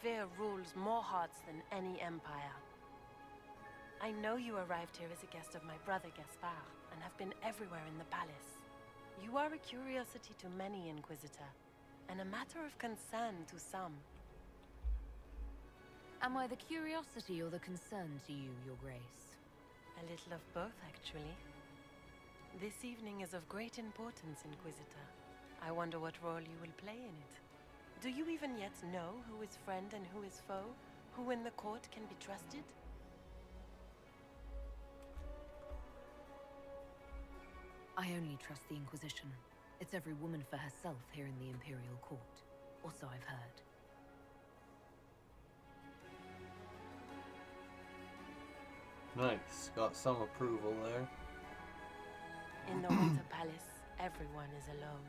Fear rules more hearts than any empire. I know you arrived here as a guest of my brother Gaspard, and have been everywhere in the palace. You are a curiosity to many, Inquisitor, and a matter of concern to some. Am I the curiosity or the concern to you, Your Grace? A little of both, actually. This evening is of great importance, Inquisitor. I wonder what role you will play in it. Do you even yet know who is friend and who is foe? Who in the court can be trusted? I only trust the Inquisition. It's every woman for herself here in the Imperial Court. Or so I've heard. Nice. Got some approval there. In the Winter Palace, everyone is alone.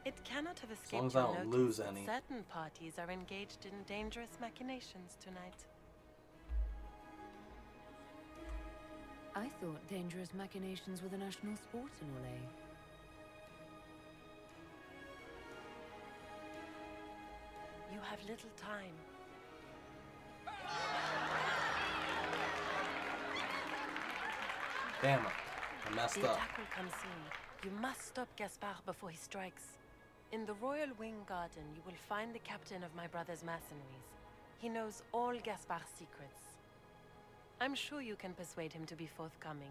It cannot have escaped long as I your don't notice lose that any. certain parties are engaged in dangerous machinations tonight. I thought dangerous machinations were the national sport in Orlais. You have little time. Damn it. I messed The up. attack will come soon. You must stop Gaspard before he strikes. In the Royal Wing Garden, you will find the captain of my brother's mercenaries. He knows all Gaspard's secrets. I'm sure you can persuade him to be forthcoming.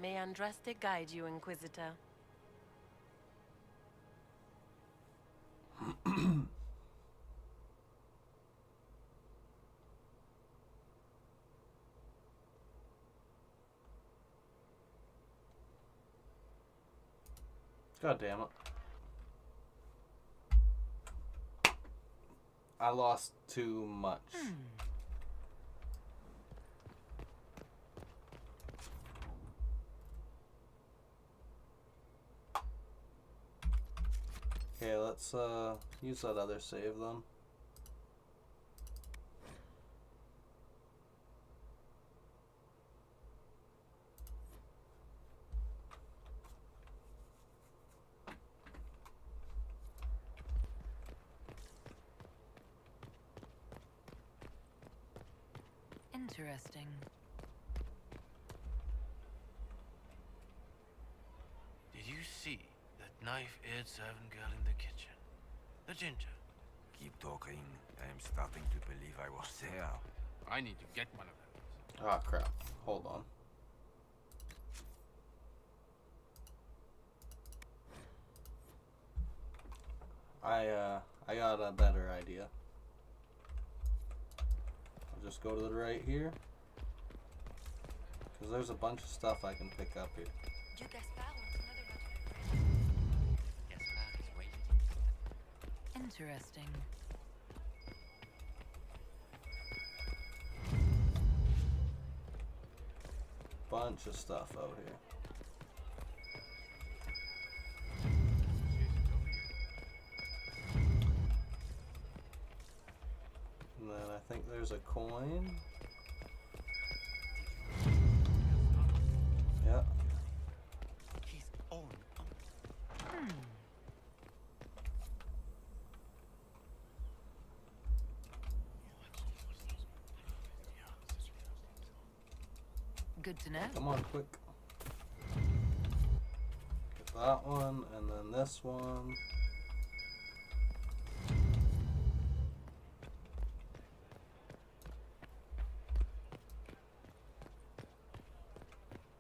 May Andraste guide you, Inquisitor. God damn it. I lost too much. Okay, let's use that other save then. Interesting. Did you see that knife-edged servant girl in the kitchen? The ginger. Keep talking. I am starting to believe I was there. I need to get one of those. Ah, crap. Hold on. I got a better idea. I'll just go to the right here. Because there's a bunch of stuff I can pick up here. Interesting. Bunch of stuff out here. And then I think there's a coin. Yeah. He's on. Good to know. Come on, quick. Get that one, and then this one.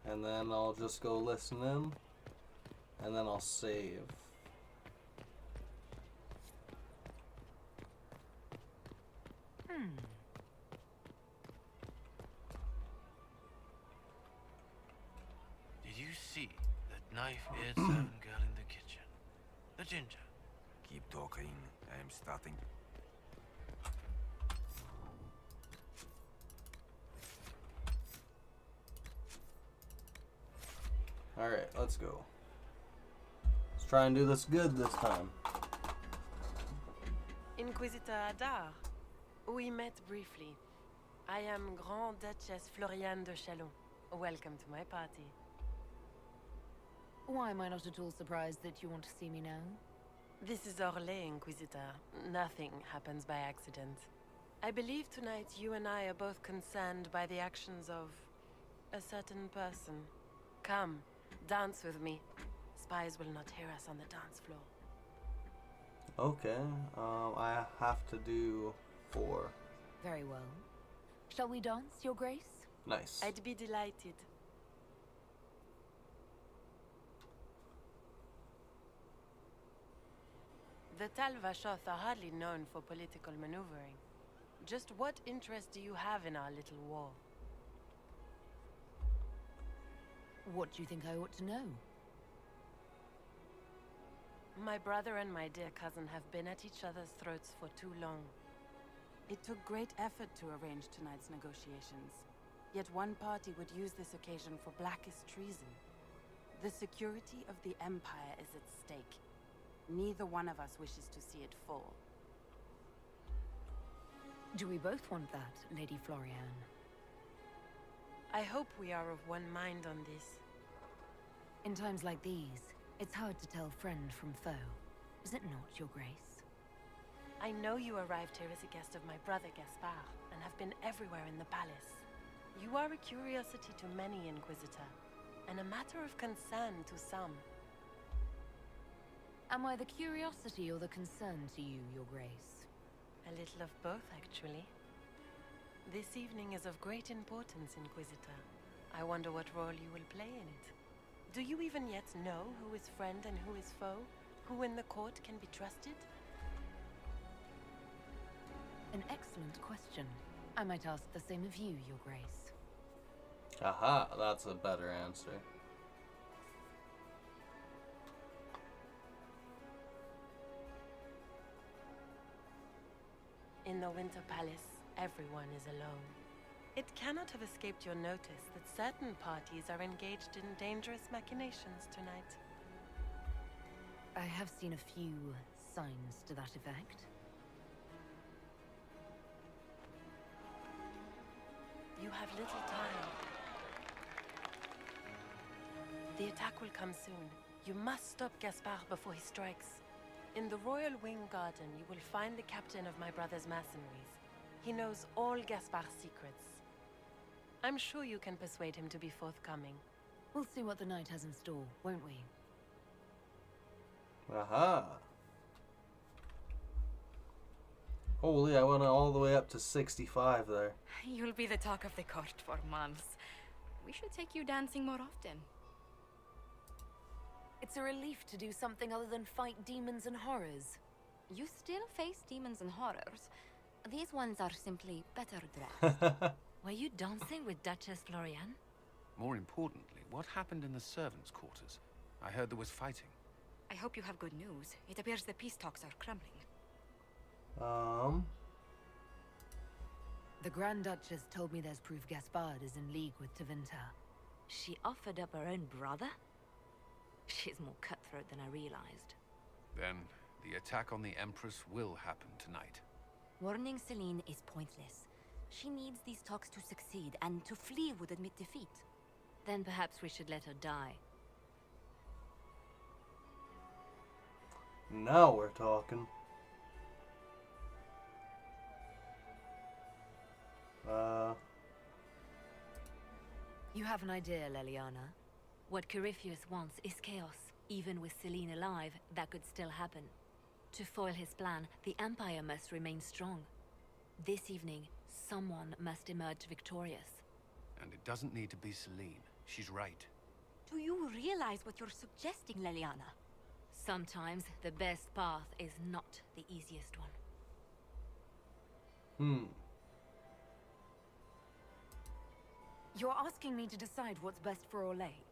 And then I'll just go listen in, and then I'll save. Did you see that knife-edged servant girl in the kitchen? The ginger. Keep talking. I am starting. Alright, let's go. Let's try and do this good this time. Inquisitor Adar, we met briefly. I am Grand Duchess Floriane de Chalon. Welcome to my party. Why am I not at all surprised that you want to see me now? This is Orlais, Inquisitor. Nothing happens by accident. I believe tonight you and I are both concerned by the actions of a certain person. Come, dance with me. Spies will not hear us on the dance floor. Okay, I have to do 4. Very well. Shall we dance, Your Grace? Nice. I'd be delighted. The Tal Vashoth are hardly known for political maneuvering. Just what interest do you have in our little war? What do you think I ought to know? My brother and my dear cousin have been at each other's throats for too long. It took great effort to arrange tonight's negotiations. Yet one party would use this occasion for blackest treason. The security of the Empire is at stake. Neither one of us wishes to see it fall. Do we both want that, Lady Floriane? I hope we are of one mind on this. In times like these, it's hard to tell friend from foe. Is it not, Your Grace? I know you arrived here as a guest of my brother Gaspard, and have been everywhere in the palace. You are a curiosity to many, Inquisitor, and a matter of concern to some. Am I the curiosity or the concern to you, Your Grace? A little of both, actually. This evening is of great importance, Inquisitor. I wonder what role you will play in it. Do you even yet know who is friend and who is foe? Who in the court can be trusted? An excellent question. I might ask the same of you, Your Grace. Aha, that's a better answer. In the Winter Palace, everyone is alone. It cannot have escaped your notice that certain parties are engaged in dangerous machinations tonight. I have seen a few signs to that effect. You have little time. The attack will come soon. You must stop Gaspard before he strikes. In the Royal Wing Garden, you will find the captain of my brother's mercenaries. He knows all Gaspard's secrets. I'm sure you can persuade him to be forthcoming. We'll see what the night has in store, won't we? Aha. Holy, I went all the way up to 65 there. You'll be the talk of the court for months. We should take you dancing more often. It's a relief to do something other than fight demons and horrors. You still face demons and horrors. These ones are simply better dressed. Were you dancing with Duchess Florian? More importantly, what happened in the servants' quarters? I heard there was fighting. I hope you have good news. It appears the peace talks are crumbling. The Grand Duchess told me there's proof Gaspard is in league with Tevinter. She offered up her own brother? She's more cutthroat than I realized. Then, the attack on the Empress will happen tonight. Warning Celine is pointless. She needs these talks to succeed, and to flee would admit defeat. Then perhaps we should let her die. Now we're talking. You have an idea, Leliana? What Corypheus wants is chaos. Even with Celine alive, that could still happen. To foil his plan, the Empire must remain strong. This evening, someone must emerge victorious. And it doesn't need to be Celine. She's right. Do you realize what you're suggesting, Leliana? Sometimes the best path is not the easiest one. You're asking me to decide what's best for Orlais?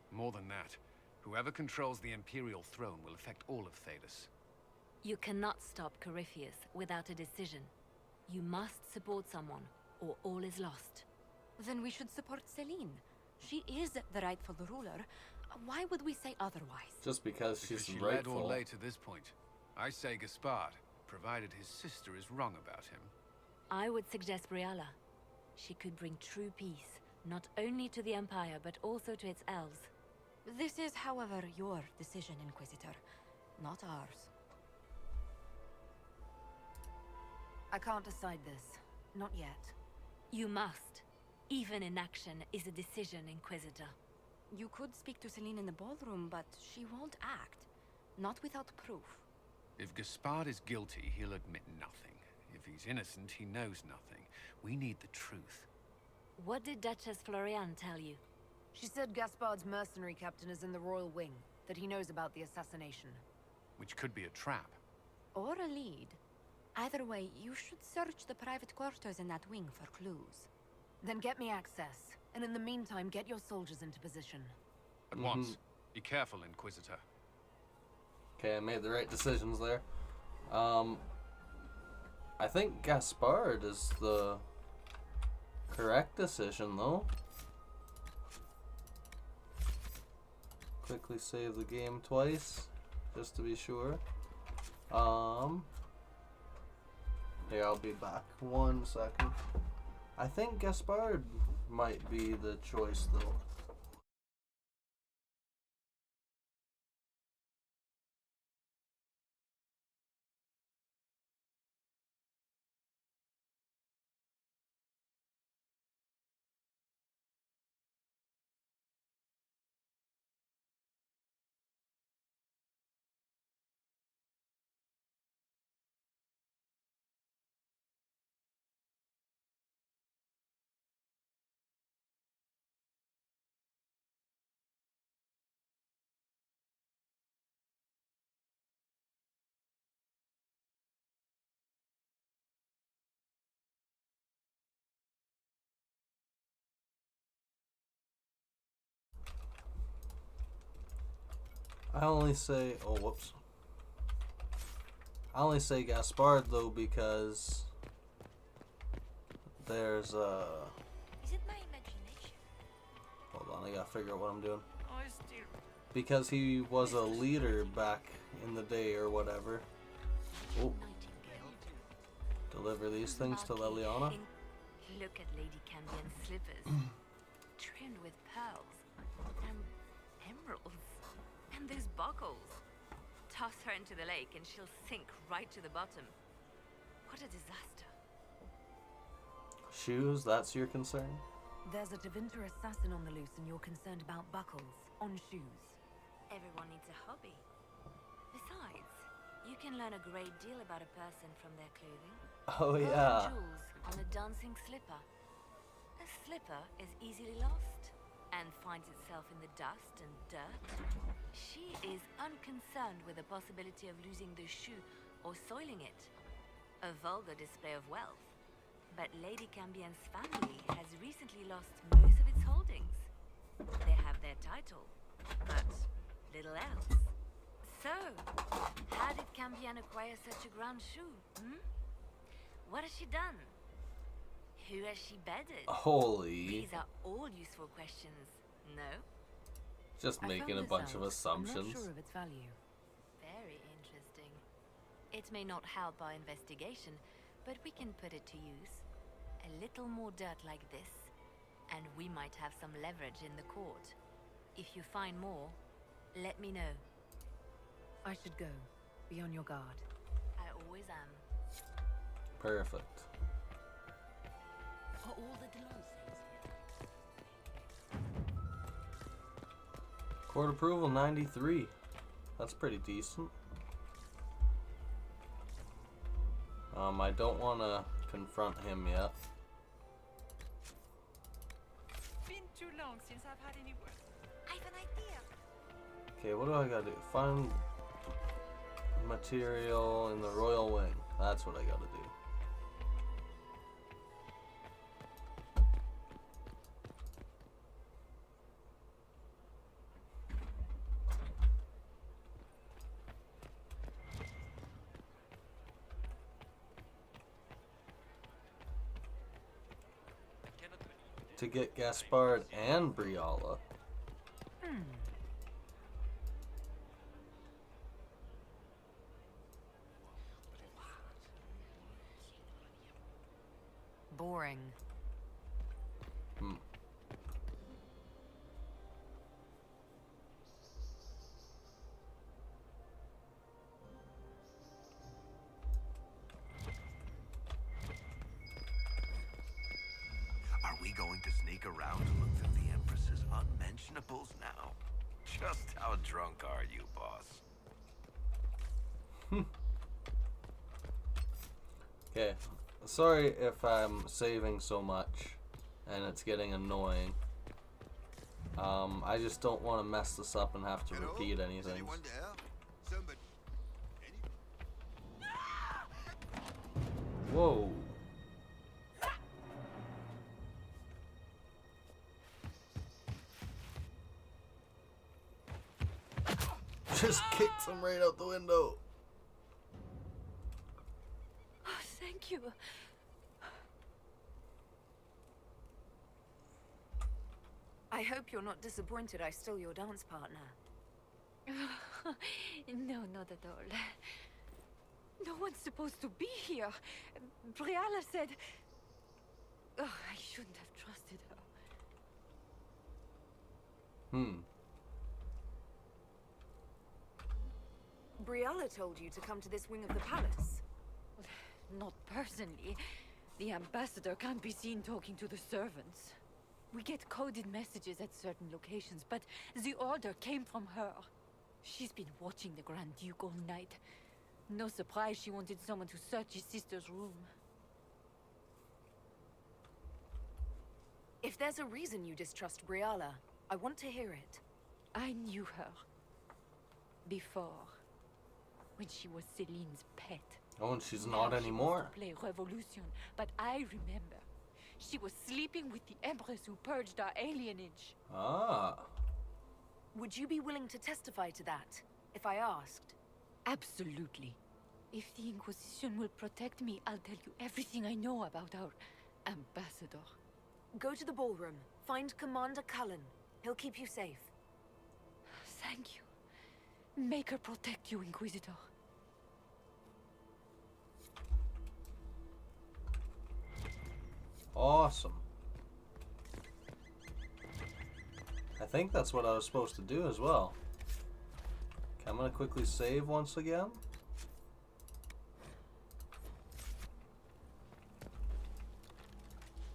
More than that, whoever controls the Imperial throne will affect all of Thedas. You cannot stop Corypheus without a decision. You must support someone, or all is lost. Then we should support Celine. She is the rightful ruler. Why would we say otherwise? Just because she's she rightful. led Orlais to this point. I say Gaspard, provided his sister is wrong about him. I would suggest Briala. She could bring true peace, not only to the Empire, but also to its elves. This is, however, your decision, Inquisitor, not ours. I can't decide this. Not yet. You must. Even inaction is a decision, Inquisitor. You could speak to Celine in the ballroom, but she won't act. Not without proof. If Gaspard is guilty, he'll admit nothing. If he's innocent, he knows nothing. We need the truth. What did Duchess Florian tell you? She said Gaspard's mercenary captain is in the Royal Wing, that he knows about the assassination. Which could be a trap. Or a lead. Either way, you should search the private quarters in that wing for clues. Then get me access, and in the meantime, get your soldiers into position. At once. Be careful, Inquisitor. Okay, I made the right decisions there. I think Gaspard is the correct decision, though. Quickly save the game twice, just to be sure. Yeah, I'll be back. 1 second. I think Gaspard might be the choice, though. I only say, oh whoops. I only say Gaspard though because there's Is it my imagination? hold on, I gotta figure out what I'm doing. I still... Because he was a leader back in the day or whatever. Oh. Deliver these things to Leliana. Look at Lady Cambion's slippers, trimmed with pearls and emeralds, and those buckles. Toss her into the lake and she'll sink right to the bottom. What a disaster. Shoes, that's your concern? There's a Tevinter assassin on the loose and you're concerned about buckles on shoes. Everyone needs a hobby. Besides, you can learn a great deal about a person from their clothing. Oh yeah. Jewels on a dancing slipper. A slipper is easily lost and finds itself in the dust and dirt. She is unconcerned with the possibility of losing the shoe or soiling it. A vulgar display of wealth. But Lady Cambion's family has recently lost most of its holdings. They have their title, but little else. So, how did Cambion acquire such a grand shoe, hmm? What has she done? Who has she bedded? Holy. These are all useful questions, no? Just making a bunch of assumptions. I'm not sure of its value. Very interesting. It may not help our investigation, but we can put it to use. A little more dirt like this, and we might have some leverage in the court. If you find more, let me know. I should go. Be on your guard. I always am. Perfect. For all the Delonces. Court approval 93. That's pretty decent. I don't want to confront him yet. Been too long since I've had any work. I've an idea. Okay, what do I gotta do? Find material in the royal wing. That's what I gotta do. To get Gaspard and Briala. Boring. Are we going to sneak around to look through the Empress's unmentionables now? Just how drunk are you, boss? Okay, sorry if I'm saving so much and it's getting annoying. I just don't want to mess this up and have to repeat anything. Whoa. Just kicks him right out the window. Oh, thank you. I hope you're not disappointed I stole your dance partner. No, not at all. No one's supposed to be here. Briala said... Oh, I shouldn't have trusted her. Briala told you to come to this wing of the palace. Not personally. The ambassador can't be seen talking to the servants. We get coded messages at certain locations, but the order came from her. She's been watching the Grand Duke all night. No surprise she wanted someone to search his sister's room. If there's a reason you distrust Briala, I want to hear it. I knew her. Before. When she was Celine's pet. Oh, and she's not anymore. She wants to play Revolution, but I remember. She was sleeping with the Empress who purged our alienage. Ah. Would you be willing to testify to that, if I asked? Absolutely. If the Inquisition will protect me, I'll tell you everything I know about our Ambassador. Go to the ballroom. Find Commander Cullen. He'll keep you safe. Thank you. Maker protect you, Inquisitor. Awesome. I think that's what I was supposed to do as well. Okay, I'm gonna quickly save once again.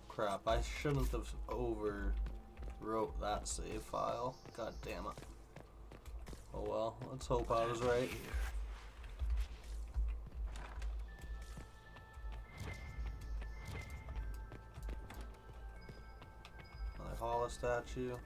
Crap, I shouldn't have overwrote that save file. God damn it. Oh well, let's hope I was right. Another Hala statue.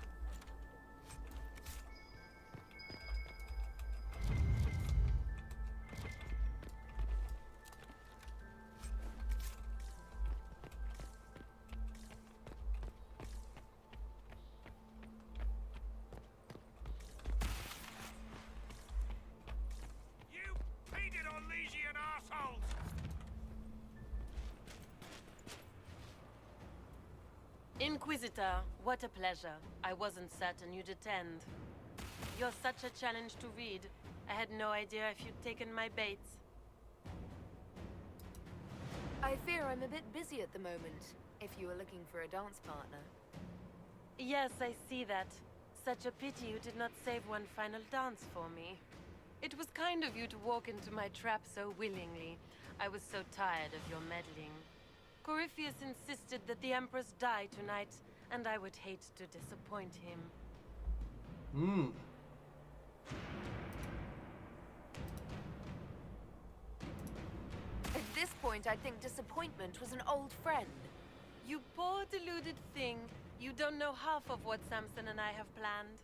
Inquisitor, what a pleasure. I wasn't certain you'd attend. You're such a challenge to read. I had no idea if you'd taken my bait. I fear I'm a bit busy at the moment, if you were looking for a dance partner. Yes, I see that. Such a pity you did not save one final dance for me. It was kind of you to walk into my trap so willingly. I was so tired of your meddling. Corypheus insisted that the Empress die tonight, and I would hate to disappoint him. At this point, I think disappointment was an old friend. You poor deluded thing. You don't know half of what Samson and I have planned.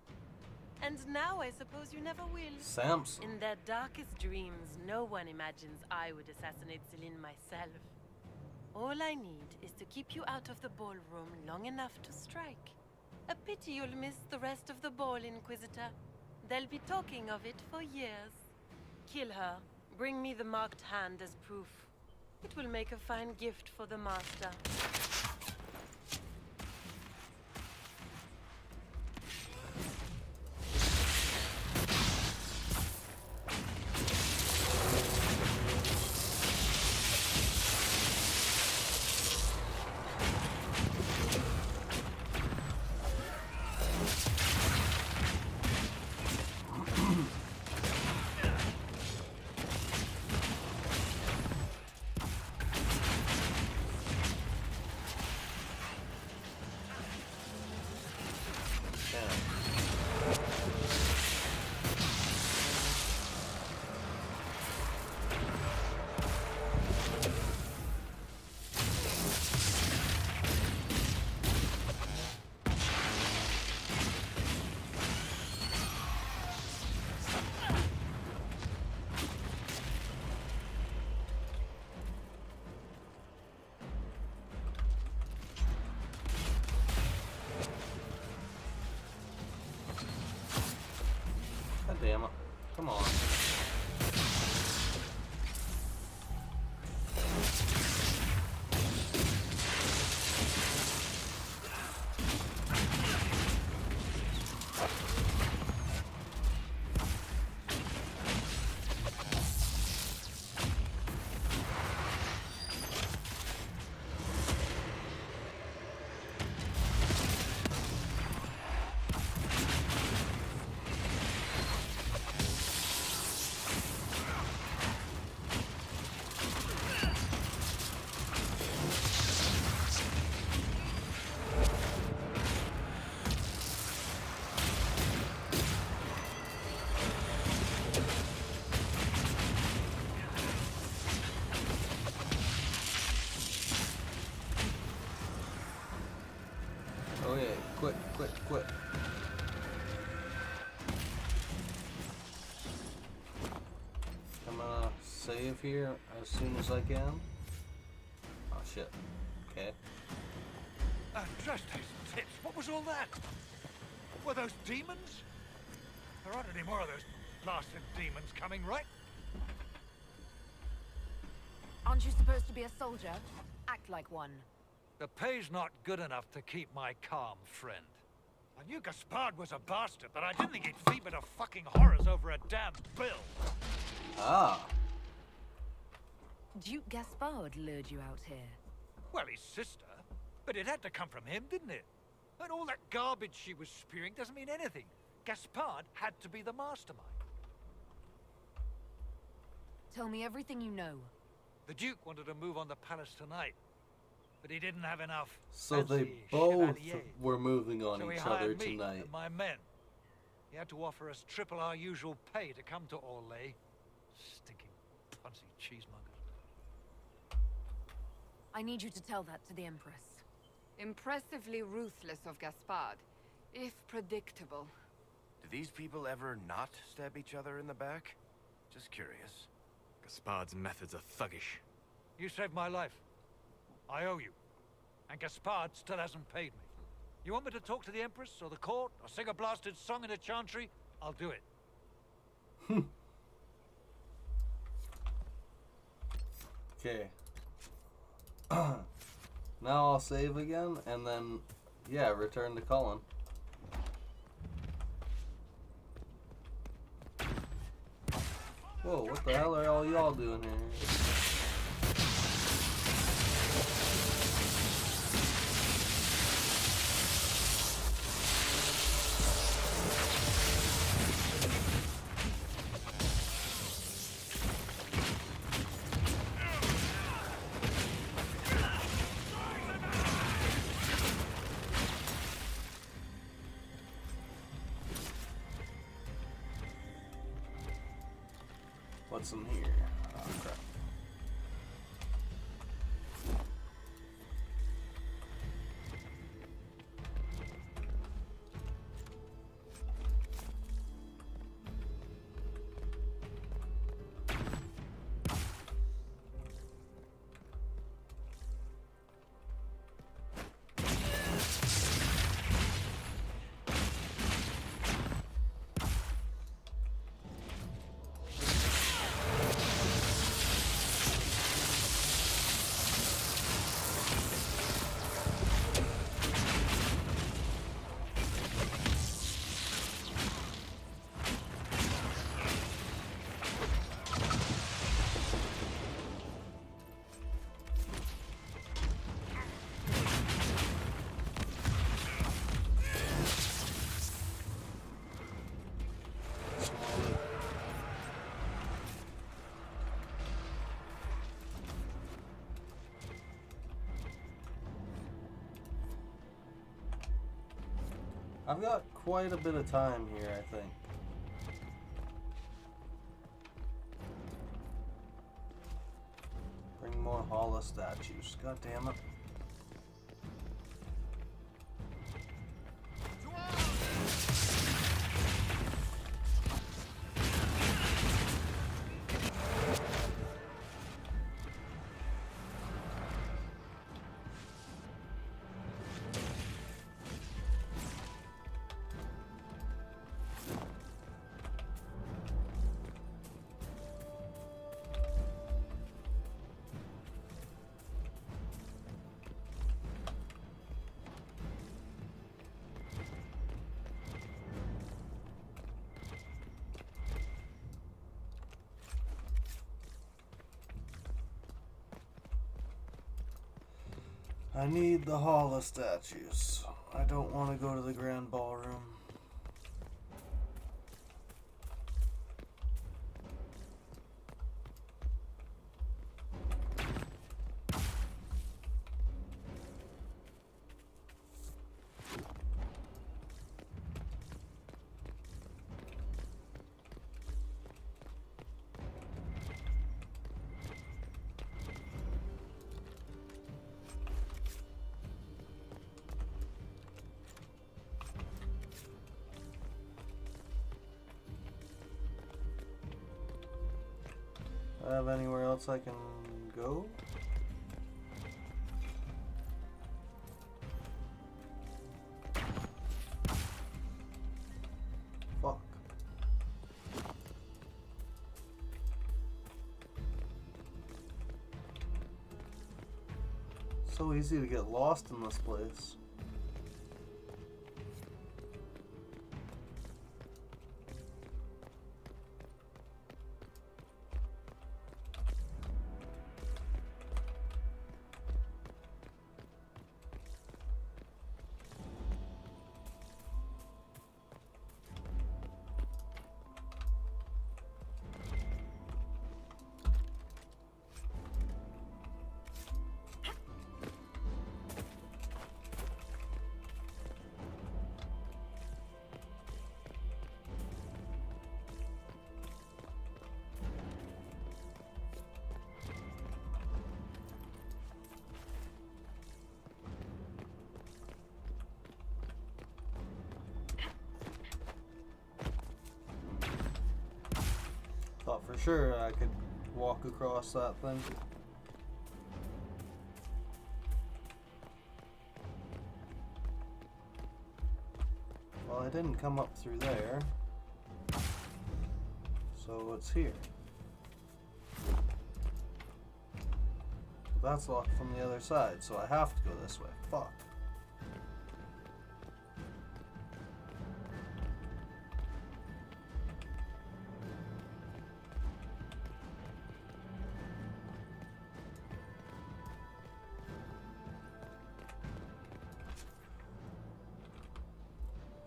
And now I suppose you never will. Samson. In their darkest dreams, no one imagines I would assassinate Celine myself. All I need is to keep you out of the ballroom long enough to strike. A pity you'll miss the rest of the ball, Inquisitor. They'll be talking of it for years. Kill her. Bring me the marked hand as proof. It will make a fine gift for the Master. Damn it. Come on. Oh yeah, quit. I'm gonna save here as soon as I can. Oh shit. Okay. Just those tits. What was all that? Were those demons? There aren't any more of those blasted demons coming, right? Aren't you supposed to be a soldier? Act like one. The pay's not good enough to keep my calm, friend. I knew Gaspard was a bastard, but I didn't think he'd feed me to fucking horrors over a damn bill. Ah. Duke Gaspard lured you out here. Well, his sister. But it had to come from him, didn't it? And all that garbage she was spewing doesn't mean anything. Gaspard had to be the mastermind. Tell me everything you know. The Duke wanted to move on the palace tonight, but he didn't have enough. So they fancy both chevaliers. were moving on So he each other hired me tonight. and my men. He had to offer us triple our usual pay to come to Orlais. Stinking punsy cheesemongers. I need you to tell that to the Empress. Impressively ruthless of Gaspard, if predictable. Do these people ever not stab each other in the back? Just curious. Gaspard's methods are thuggish. You saved my life. I owe you. And Gaspard still hasn't paid me. You want me to talk to the Empress or the court or sing a blasted song in a chantry? I'll do it. Okay. Now I'll save again, and then, yeah, return to Cullen. Whoa, what the hell are all y'all doing here? What's in here? Oh, crap. I've got quite a bit of time here, I think. Bring more Hala statues. God damn it. I need the Hala statues. I don't want to go to the Grand Ballroom. Do I have anywhere else I can go? Fuck. So easy to get lost in this place. Thought for sure I could walk across that thing. Well, I didn't come up through there, so it's here. That's locked from the other side, so I have to go this way. Fuck.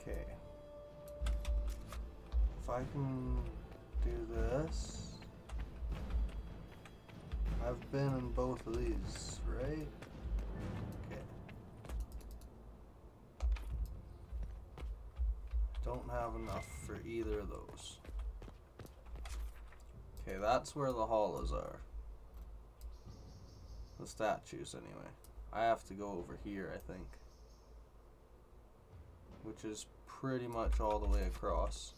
Okay. If I can do this. I've been in both of these, right? Okay. Don't have enough for either of those. Okay, that's where the hollows are. The statues, anyway. I have to go over here, I think. Which is pretty much all the way across.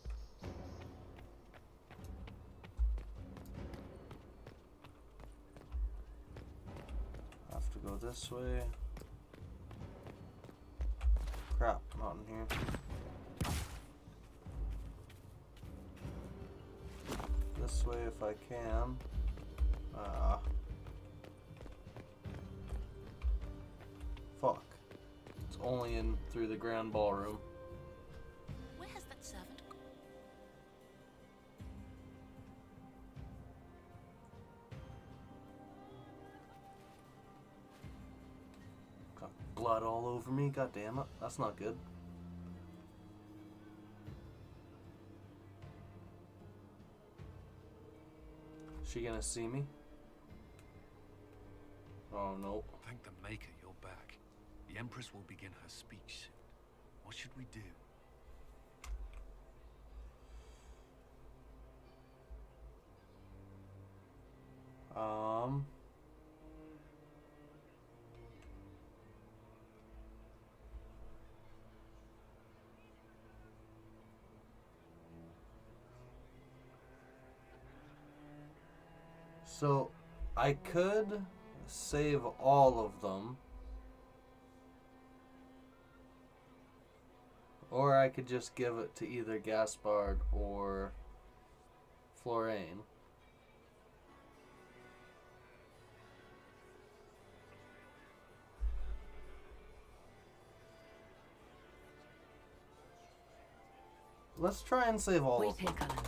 Have to go this way. Crap, not in here. This way if I can. Fuck. It's only in through the grand ballroom. Where has that servant gone? Got blood all over me, god damn it. That's not good. She gonna see me? Oh no. Thank the Maker you're back. The Empress will begin her speech soon. What should we do? So, I could save all of them. Or I could just give it to either Gaspard or Florane. Let's try and save all Wait of here, them. Cullen.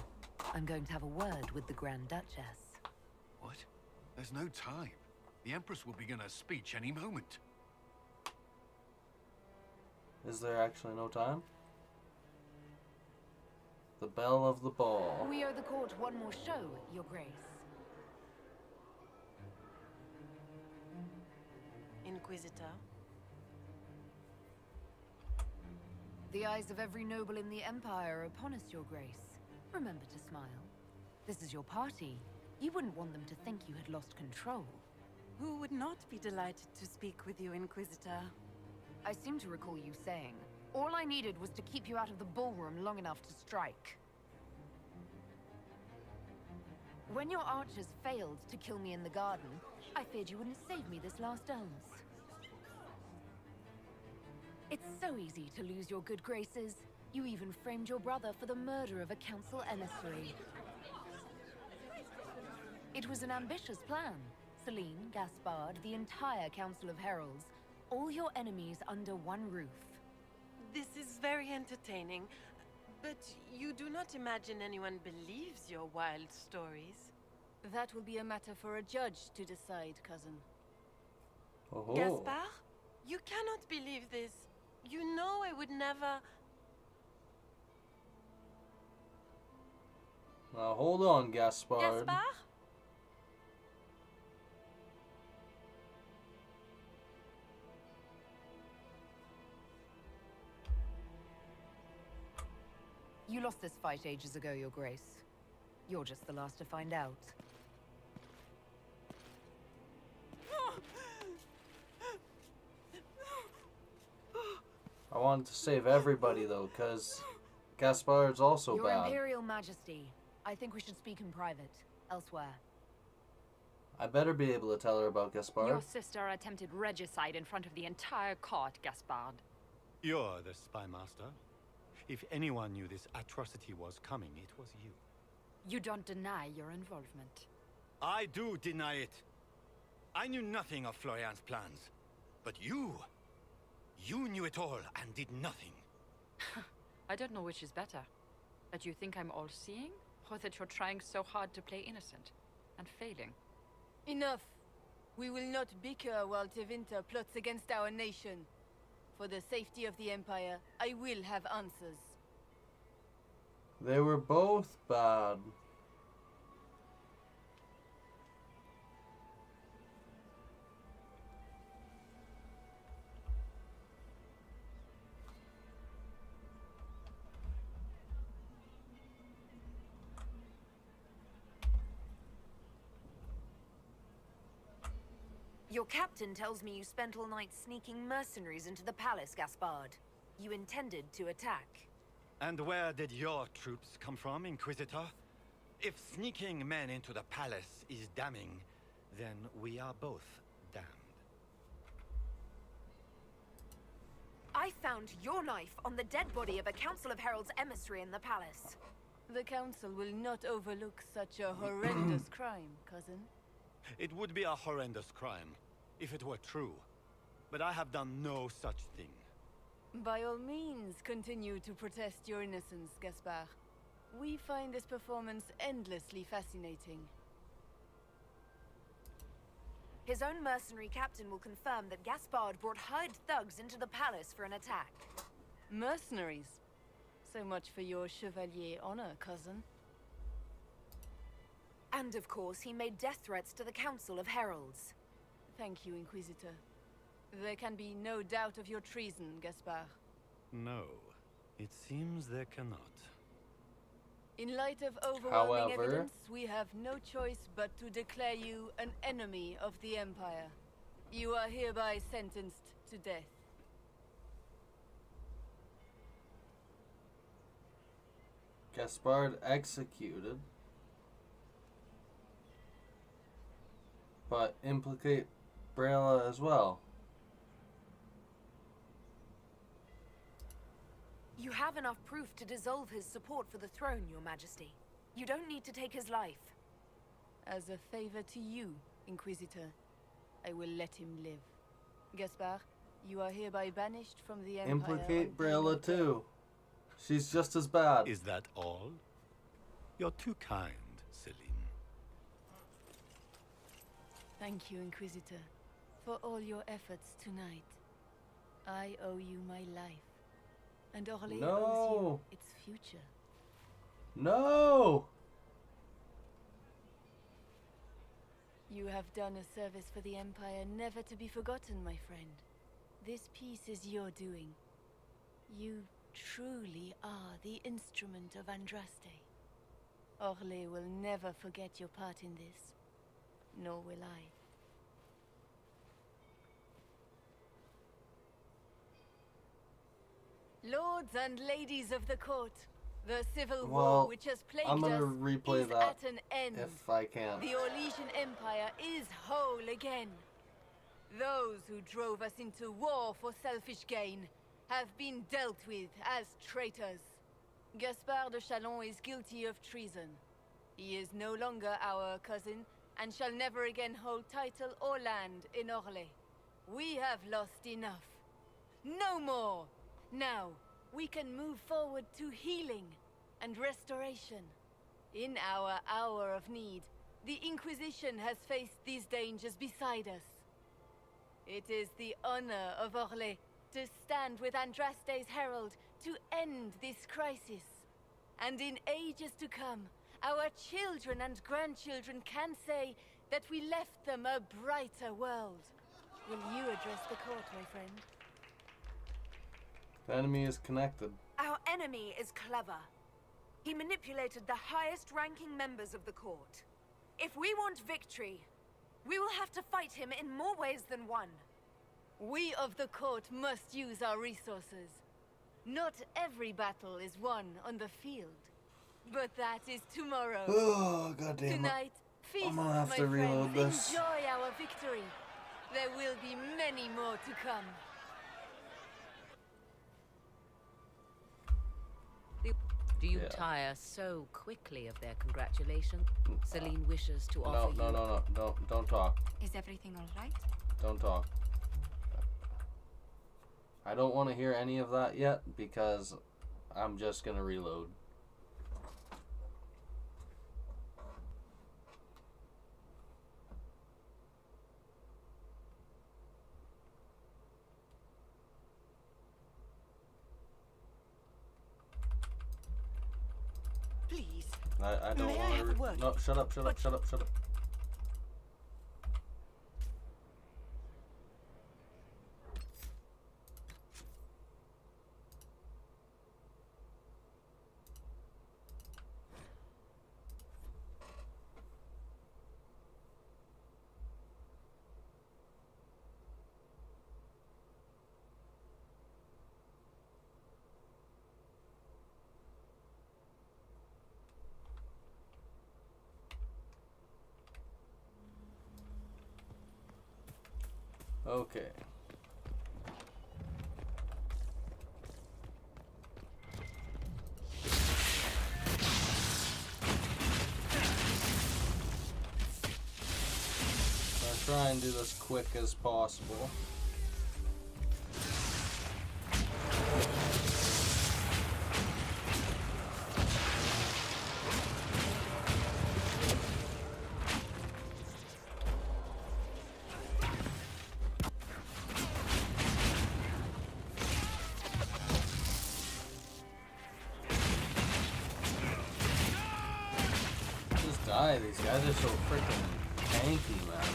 I'm going to have a word with the Grand Duchess. What? There's no time. The Empress will begin her speech any moment. Is there actually no time? The bell of the ball. We owe the court one more show, Your Grace. Inquisitor. The eyes of every noble in the Empire are upon us, Your Grace. Remember to smile. This is your party. You wouldn't want them to think you had lost control. Who would not be delighted to speak with you, Inquisitor? I seem to recall you saying, all I needed was to keep you out of the ballroom long enough to strike. When your archers failed to kill me in the garden, I feared you wouldn't save me this last dance. It's so easy to lose your good graces. You even framed your brother for the murder of a council emissary. It was an ambitious plan, Celine, Gaspard, the entire Council of Heralds. All your enemies under one roof. This is very entertaining, but you do not imagine anyone believes your wild stories. That will be a matter for a judge to decide, cousin. Oh. Gaspard? You cannot believe this. You know I would never... Now hold on, Gaspard. Gaspard? You lost this fight ages ago, Your Grace. You're just the last to find out. I wanted to save everybody though, because Gaspard's also Your bad. Imperial Majesty, I think we should speak in private, elsewhere. I better be able to tell her about Gaspard. Your sister attempted regicide in front of the entire court, Gaspard. You're the spy master. If anyone knew this atrocity was coming, it was you. You don't deny your involvement. I do deny it. I knew nothing of Florian's plans. But you knew it all and did nothing. I don't know which is better. That you think I'm all-seeing, or that you're trying so hard to play innocent and failing. Enough. We will not bicker while Tevinter plots against our nation. For the safety of the Empire, I will have answers. They were both bad. Your captain tells me you spent all night sneaking mercenaries into the palace, Gaspard. You intended to attack. And where did your troops come from, Inquisitor? If sneaking men into the palace is damning, then we are both damned. I found your knife on the dead body of a Council of Heralds emissary in the palace. The Council will not overlook such a horrendous crime, cousin. It would be a horrendous crime, if it were true. But I have done no such thing. By all means, continue to protest your innocence, Gaspard. We find this performance endlessly fascinating. His own mercenary captain will confirm that Gaspard brought hired thugs into the palace for an attack. Mercenaries? So much for your chevalier honor, cousin. And of course, he made death threats to the Council of Heralds. Thank you, Inquisitor. There can be no doubt of your treason, Gaspard. No, it seems there cannot. In light of overwhelming However, evidence, we have no choice but to declare you an enemy of the Empire. You are hereby sentenced to death. Gaspard executed. But implicate Brella as well. You have enough proof to dissolve his support for the throne, Your Majesty. You don't need to take his life. As a favor to you, Inquisitor, I will let him live. Gaspard, you are hereby banished from the Empire. Implicate Brella too. She's just as bad. Is that all? You're too kind, Celine. Thank you, Inquisitor, for all your efforts tonight. I owe you my life, and Orlais owes you its future. No! You have done a service for the Empire never to be forgotten, my friend. This piece is your doing. You truly are the instrument of Andraste. Orlais will never forget your part in this. Nor will I. Lords and ladies of the court, the civil war which has plagued I'm gonna us replay is that at an end. if I can. The Orlesian Empire is whole again. Those who drove us into war for selfish gain have been dealt with as traitors. Gaspard de Chalon is guilty of treason. He is no longer our cousin, and shall never again hold title or land in Orlais. We have lost enough. No more! Now, we can move forward to healing and restoration. In our hour of need, the Inquisition has faced these dangers beside us. It is the honor of Orlais to stand with Andraste's herald to end this crisis. And in ages to come, our children and grandchildren can say that we left them a brighter world. Will you address the court, my friend? The enemy is connected. Our enemy is clever. He manipulated the highest-ranking members of the court. If we want victory, we will have to fight him in more ways than one. We of the court must use our resources. Not every battle is won on the field. But that is tomorrow. Oh, goddamn. Tonight, feast, I'm gonna have my to reload friends. this. Enjoy our victory. There will be many more to come. Do you Yeah. tire so quickly of their congratulations? Celine wishes to offer you... No. Don't talk. Is everything all right? Don't talk. I don't want to hear any of that yet because I'm just gonna reload. Please. I don't May I have a want word? to. No, shut up. Okay. I'll try and do this quick as possible. These guys are so freaking tanky, man.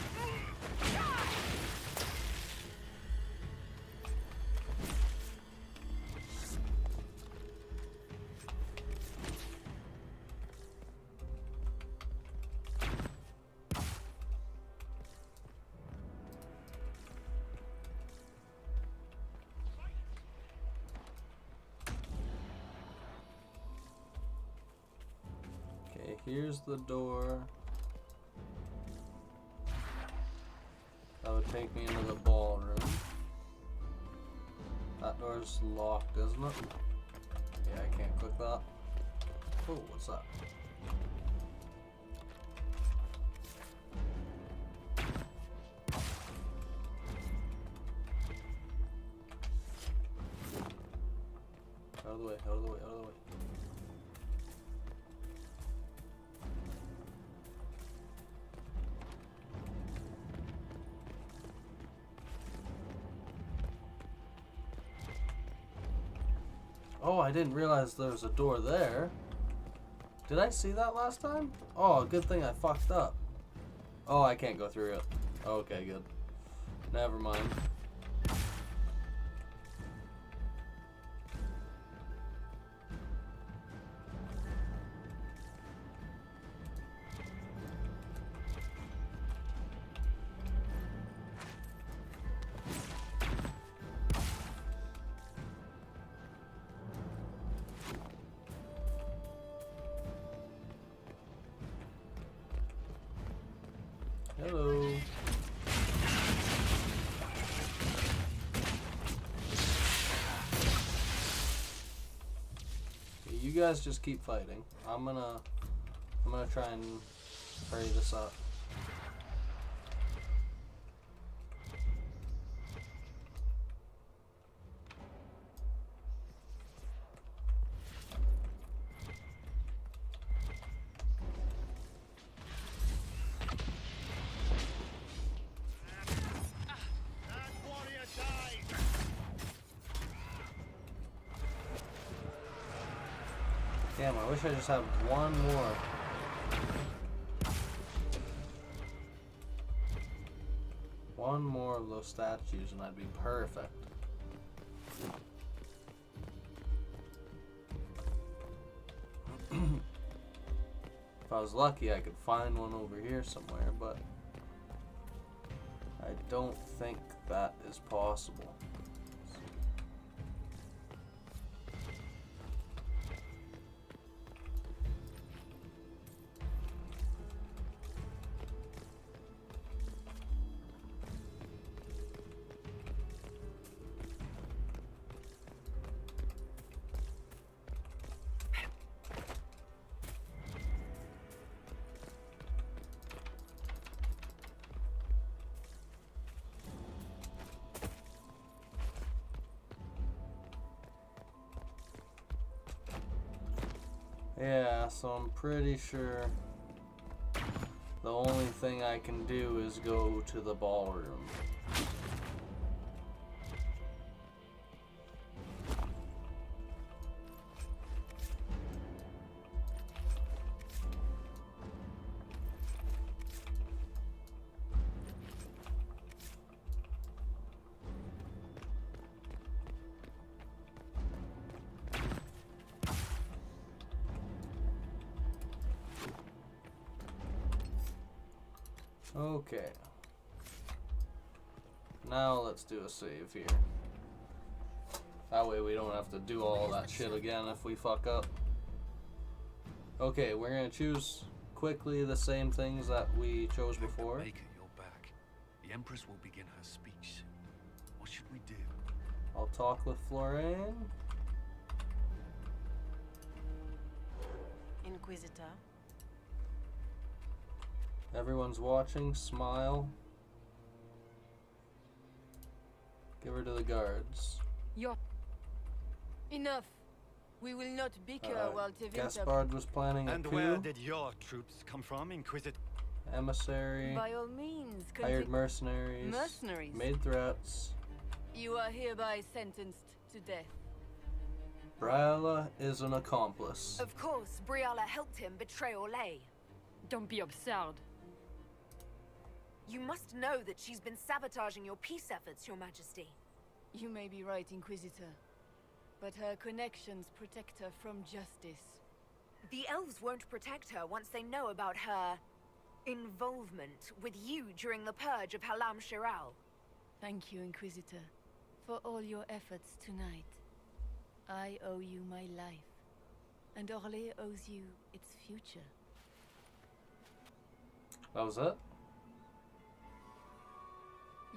Okay, here's the door. That would take me into the ballroom. That door's locked, isn't it? Yeah, I can't click that. Oh, what's that? Out of the way, out of the way, out of the way. Oh, I didn't realize there was a door there. Did I see that last time? Oh, good thing I fucked up. Oh, I can't go through it. Okay, good. Never mind. Hello. You guys just keep fighting. I'm gonna try and hurry this up. Damn, I wish I just had one more. One more of those statues and I'd be perfect. If I was lucky, I could find one over here somewhere, but I don't think that is possible. Yeah, so I'm pretty sure the only thing I can do is go to the ballroom. Okay. Now let's do a save here. That way we don't have to do all that shit again if we fuck up. Okay, we're gonna choose quickly the same things that we chose before. Baker, you're back. The Empress will begin her speech. What should we do? I'll talk with Florine. Inquisitor. Everyone's watching. Smile. Give her to the guards. You're... Enough. We will not bicker while Tevin... Gaspard was planning a And coup. where did your troops come from, Inquisitor? Emissary. By all means, Hired mercenaries. Mercenaries? Made threats. You are hereby sentenced to death. Briala is an accomplice. Of course, Briala helped him betray Orlais. Don't be absurd. You must know that she's been sabotaging your peace efforts, Your Majesty. You may be right, Inquisitor. But her connections protect her from justice. The elves won't protect her once they know about her involvement with you during the purge of Halam Shiral. Thank you, Inquisitor, for all your efforts tonight. I owe you my life, and Orlais owes you its future. That was it?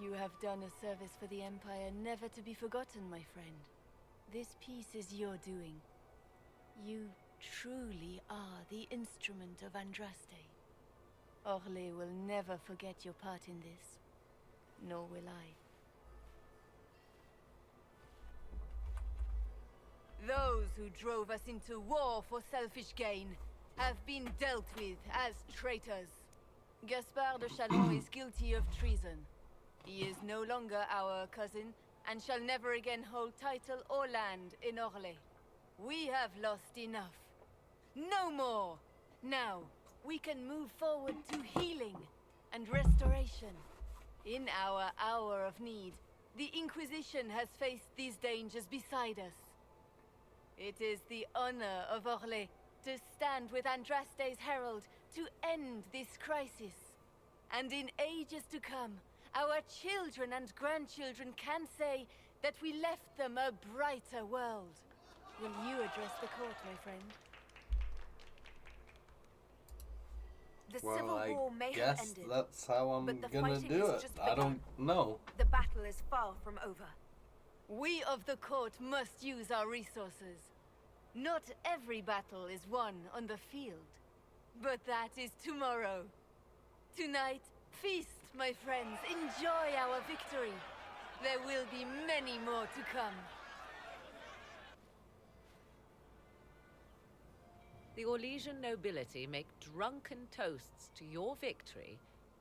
You have done a service for the Empire never to be forgotten, my friend. This piece is your doing. You truly are the instrument of Andraste. Orlais will never forget your part in this, nor will I. Those who drove us into war for selfish gain have been dealt with as traitors. Gaspard de Chalon is guilty of treason. He is no longer our cousin, and shall never again hold title or land in Orlais. We have lost enough. No more! Now, we can move forward to healing and restoration. In our hour of need, the Inquisition has faced these dangers beside us. It is the honor of Orlais to stand with Andraste's herald to end this crisis. And in ages to come, our children and grandchildren can say that we left them a brighter world. Will you address the court, my friend? The civil war may have ended, that's how I'm but the gonna fighting do has it. just I don't know. The battle is far from over. We of the court must use our resources. Not every battle is won on the field, but that is tomorrow. Tonight, feast, my friends. Enjoy our victory. There will be many more to come. The Orlesian nobility make drunken toasts to your victory,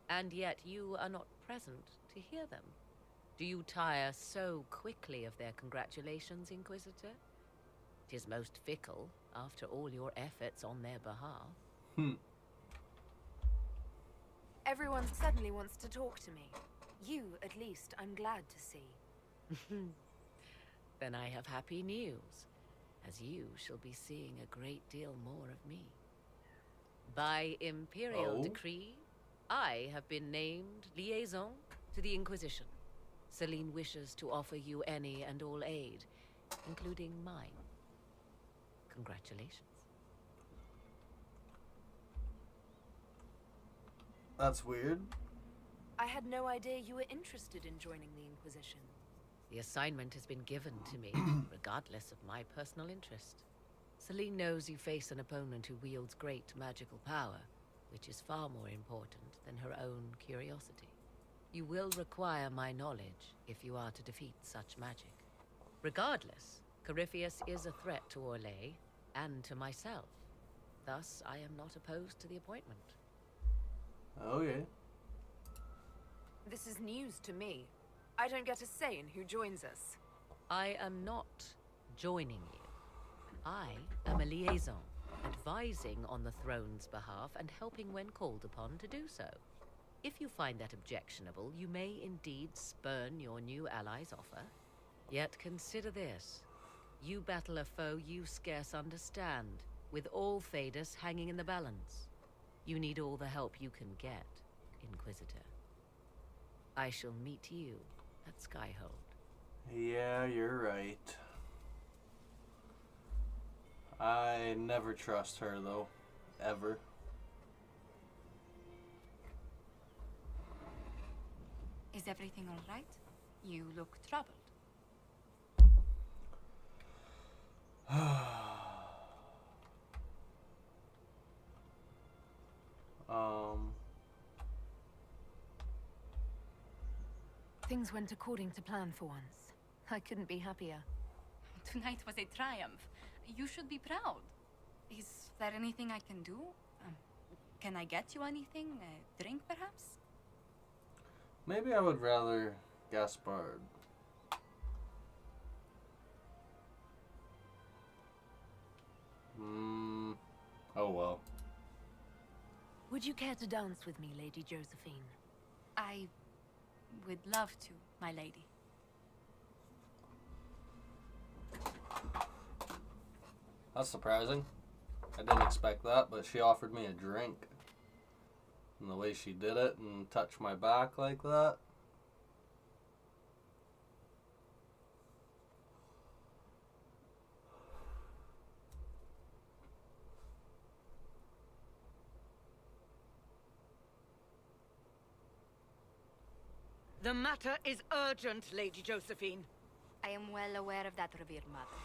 and yet you are not present to hear them. Do you tire so quickly of their congratulations, Inquisitor? 'Tis most fickle, after all your efforts on their behalf. Everyone suddenly wants to talk to me. You, at least, I'm glad to see. Then I have happy news, as you shall be seeing a great deal more of me. By imperial decree, I have been named liaison to the Inquisition. Celine wishes to offer you any and all aid, including mine. Congratulations. That's weird. I had no idea you were interested in joining the Inquisition. The assignment has been given to me, regardless of my personal interest. Celine knows you face an opponent who wields great magical power, which is far more important than her own curiosity. You will require my knowledge if you are to defeat such magic. Regardless, Corypheus is a threat to Orlais and to myself. Thus, I am not opposed to the appointment. Okay. This is news to me. I don't get a say in who joins us. I am not joining you. I am a liaison, advising on the throne's behalf and helping when called upon to do so. If you find that objectionable, you may indeed spurn your new ally's offer. Yet consider this. You battle a foe you scarce understand, with all Thedas hanging in the balance. You need all the help you can get, Inquisitor. I shall meet you at Skyhold. Yeah, you're right. I never trust her, though. Ever. Is everything all right? You look troubled. Things went according to plan for once. I couldn't be happier. Tonight was a triumph. You should be proud. Is there anything I can do? Can I get you anything? A drink, perhaps? Maybe I would rather Gaspard. Oh well. Would you care to dance with me, Lady Josephine? I would love to, my lady. That's surprising. I didn't expect that, but she offered me a drink. And the way she did it and touched my back like that. The matter is urgent, Lady Josephine. I am well aware of that, revered mother.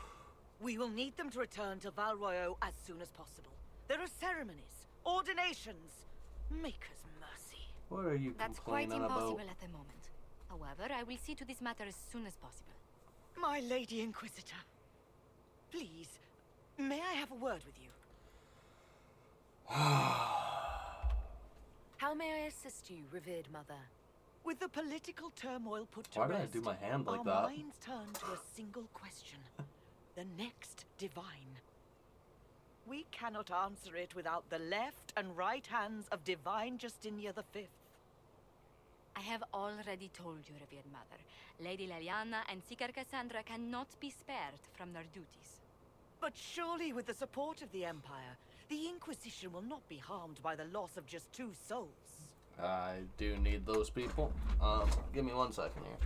We will need them to return to Val Royeaux as soon as possible. There are ceremonies, ordinations. Maker's mercy. What are you That's quite complaining impossible about? at the moment. However, I will see to this matter as soon as possible. My Lady Inquisitor. Please, may I have a word with you? How may I assist you, revered mother? With the political turmoil put to Why did I rest, do my hand like our that? minds turn to a single question. The next divine. We cannot answer it without the left and right hands of Divine Justinia V. I have already told you, revered mother. Lady Leliana and Seeker Cassandra cannot be spared from their duties. But surely with the support of the Empire, the Inquisition will not be harmed by the loss of just 2 souls. I do need those people. Give me 1 second here.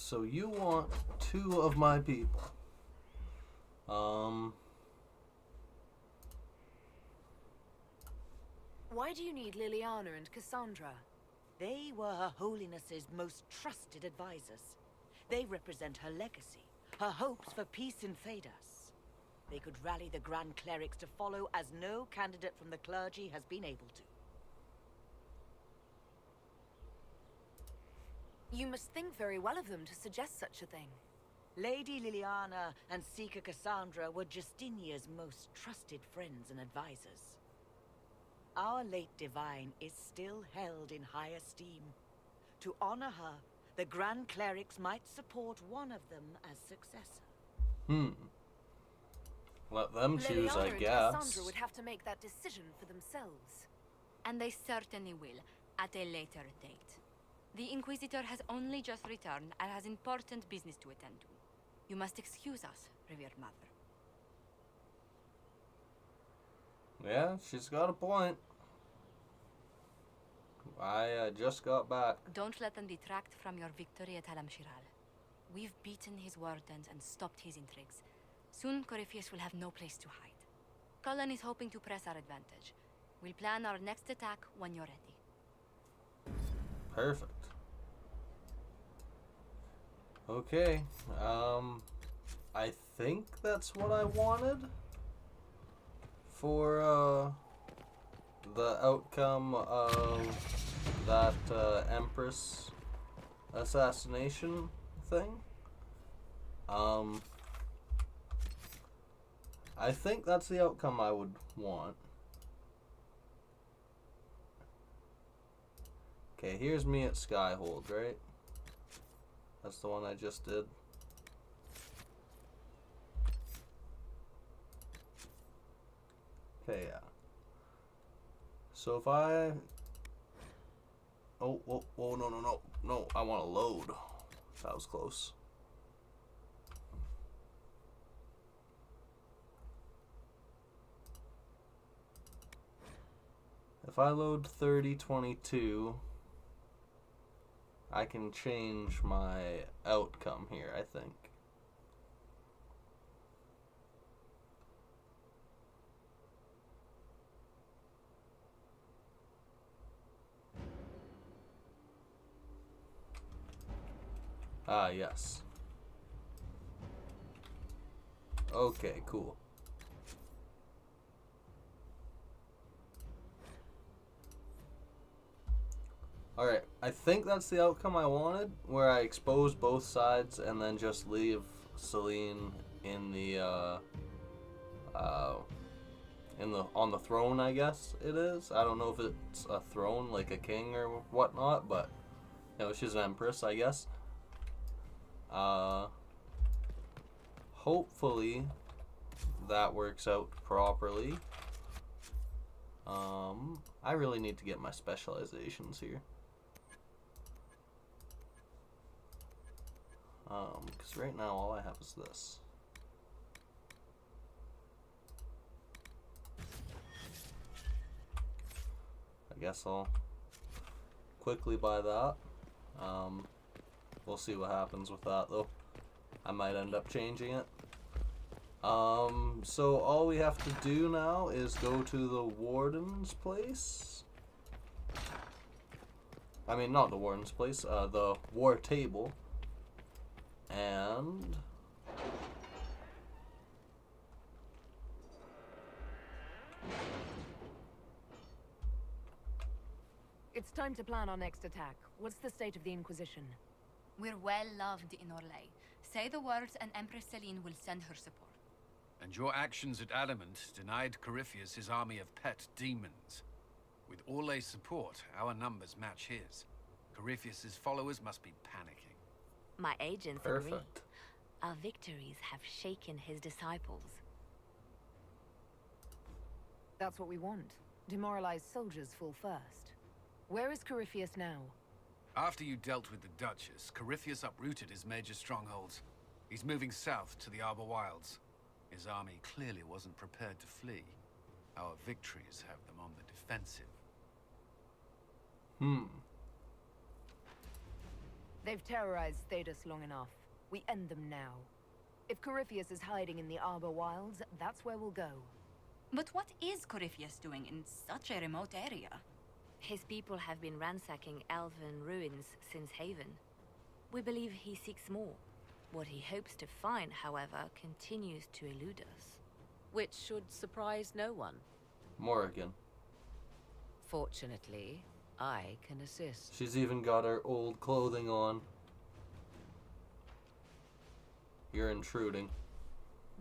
so you want 2 of my people. Why do you need Liliana and Cassandra? They were Her Holiness's most trusted advisors. They represent her legacy, her hopes for peace in Phaedos. They could rally the Grand Clerics to follow as no candidate from the clergy has been able to. You must think very well of them to suggest such a thing. Lady Liliana and Seeker Cassandra were Justinia's most trusted friends and advisors. Our late divine is still held in high esteem. To honor her, the Grand Clerics might support one of them as successor. Let them choose, Liliana I and guess. Cassandra would have to make that decision for themselves. And they certainly will, at a later date. The Inquisitor has only just returned and has important business to attend to. You must excuse us, revered mother. Yeah, she's got a point. I just got back. Don't let them detract from your victory at HalfClassGaming. We've beaten his wardens and stopped his intrigues. Soon, Corypheus will have no place to hide. Cullen is hoping to press our advantage. We'll plan our next attack when you're ready. Perfect. Okay, I think that's what I wanted for, the outcome of that, Empress assassination thing. I think that's the outcome I would want. Okay, here's me at Skyhold, right? That's the one I just did. Okay, yeah. So if I... Oh, whoa, whoa, no, no, no. No, I want to load. That was close. If I load 3022, I can change my outcome here, I think. Ah, yes. Okay, cool. Alright, I think that's the outcome I wanted, where I expose both sides and then just leave Celine in the, on the throne, I guess it is. I don't know if it's a throne, like a king or whatnot, but, you know, she's an empress, I guess. Hopefully that works out properly. I really need to get my specializations here. Because right now all I have is this. I guess I'll quickly buy that. We'll see what happens with that though. I might end up changing it. So all we have to do now is go to the warden's place. I mean, not the warden's place, the war table. And It's time to plan our next attack. What's the state of the Inquisition? We're well loved in Orlais. Say the words and Empress Celine will send her support. And your actions at Adamant denied Corypheus his army of pet demons. With Orlay's support, our numbers match his. Corypheus's followers must be panicking. My agents agree. perfect. Our victories have shaken his disciples. That's what we want. Demoralized soldiers fall first. Where is Corypheus now? After you dealt with the Duchess, Corypheus uprooted his major strongholds. He's moving south to the Arbor Wilds. His army clearly wasn't prepared to flee. Our victories have them on the defensive. They've terrorized Thedas long enough. We end them now. If Corypheus is hiding in the Arbor Wilds, that's where we'll go. But what is Corypheus doing in such a remote area? His people have been ransacking elven ruins since Haven. We believe he seeks more. What he hopes to find, however, continues to elude us. Which should surprise no one. Morrigan. Fortunately, I can assist. She's even got her old clothing on. You're intruding.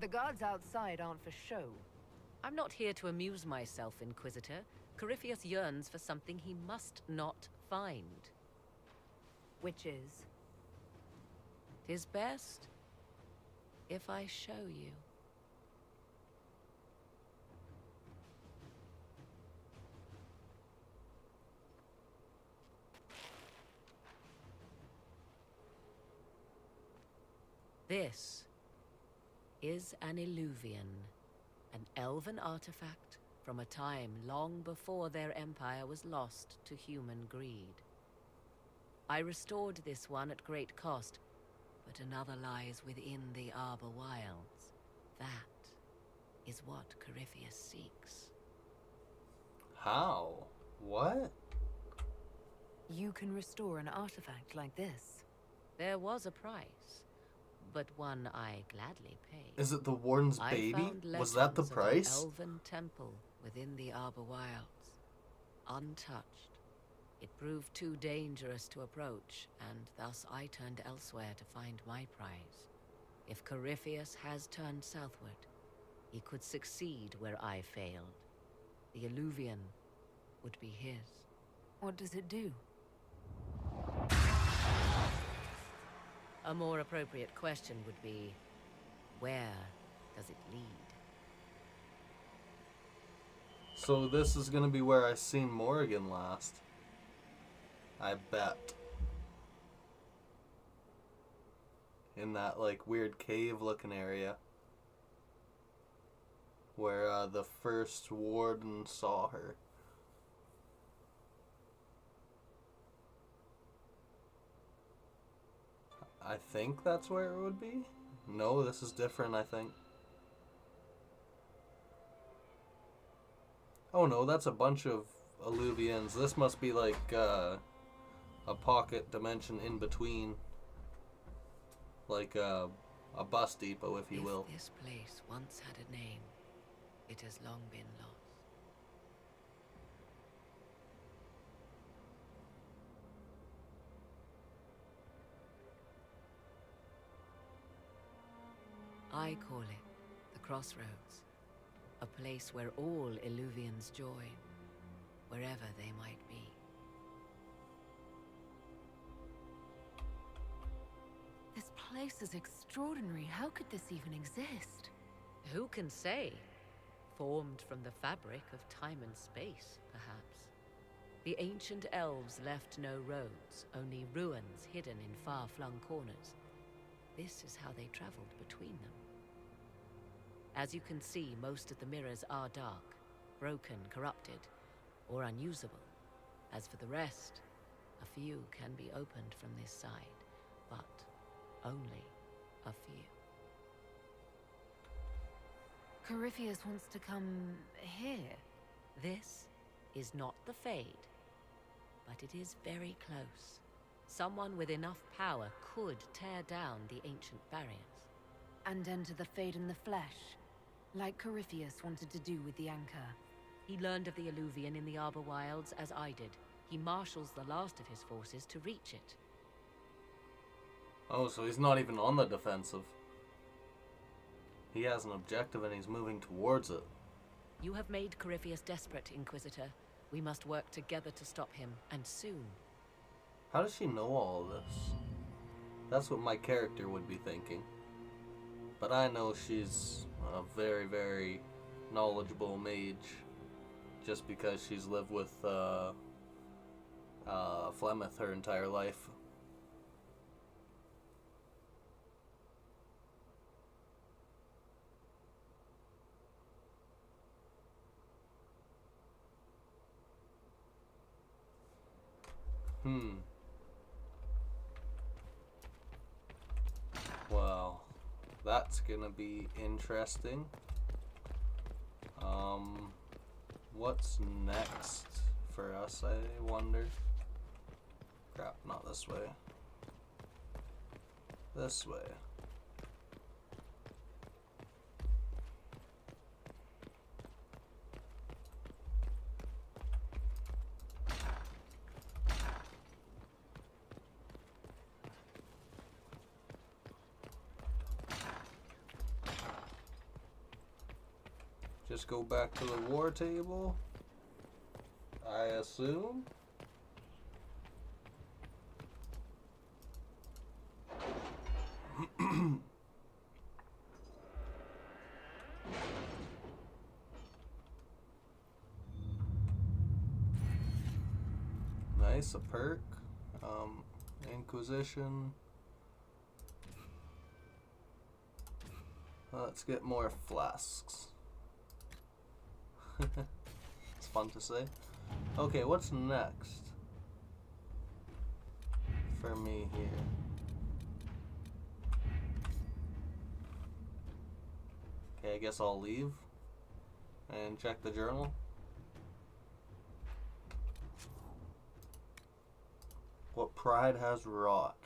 The guards outside aren't for show. I'm not here to amuse myself, Inquisitor. Corypheus yearns for something he must not find. Which is? 'Tis best if I show you. This is an Illuvian, an elven artifact from a time long before their empire was lost to human greed. I restored this one at great cost, but another lies within the Arbor Wilds. That is what Corypheus seeks. How? What? You can restore an artifact like this. There was a price, but one I gladly paid. Is it the Warden's I baby? found Was that the legends of an price? elven temple within the Arbor Wilds, untouched. It proved too dangerous to approach, and thus I turned elsewhere to find my prize. If Corypheus has turned southward, he could succeed where I failed. The Illuvian would be his. What does it do? A more appropriate question would be, where does it lead? So this is gonna be where I seen Morrigan last. I bet. In that like weird cave looking area. Where the first warden saw her. I think that's where it would be. No, this is different, I think. Oh no, that's a bunch of Illuvians. This must be like a pocket dimension in between. Like a bus depot, if you will. If this place once had a name, it has long been lost. I call it the Crossroads, a place where all Illuvians join, wherever they might be. This place is extraordinary. How could this even exist? Who can say? Formed from the fabric of time and space, perhaps. The ancient elves left no roads, only ruins hidden in far-flung corners. This is how they traveled between them. As you can see, most of the mirrors are dark, broken, corrupted, or unusable. As for the rest, a few can be opened from this side, but only a few. Corypheus wants to come here. This is not the Fade, but it is very close. Someone with enough power could tear down the ancient barriers. And enter the Fade in the flesh, like Corypheus wanted to do with the Anchor. He learned of the Illuvian in the Arbor Wilds as I did. He marshals the last of his forces to reach it. Oh, so he's not even on the defensive. He has an objective and he's moving towards it. You have made Corypheus desperate, Inquisitor. We must work together to stop him, and soon. How does she know all of this? That's what my character would be thinking. But I know she's a very, very knowledgeable mage. Just because she's lived with Flemeth her entire life. that's gonna be interesting. What's next for us, I wonder? Crap, not this way. This way. Just go back to the war table, I assume. Nice, a perk. Inquisition. Let's get more flasks. It's fun to say. Okay, what's next for me here? Okay, I guess I'll leave and check the journal. What pride has wrought.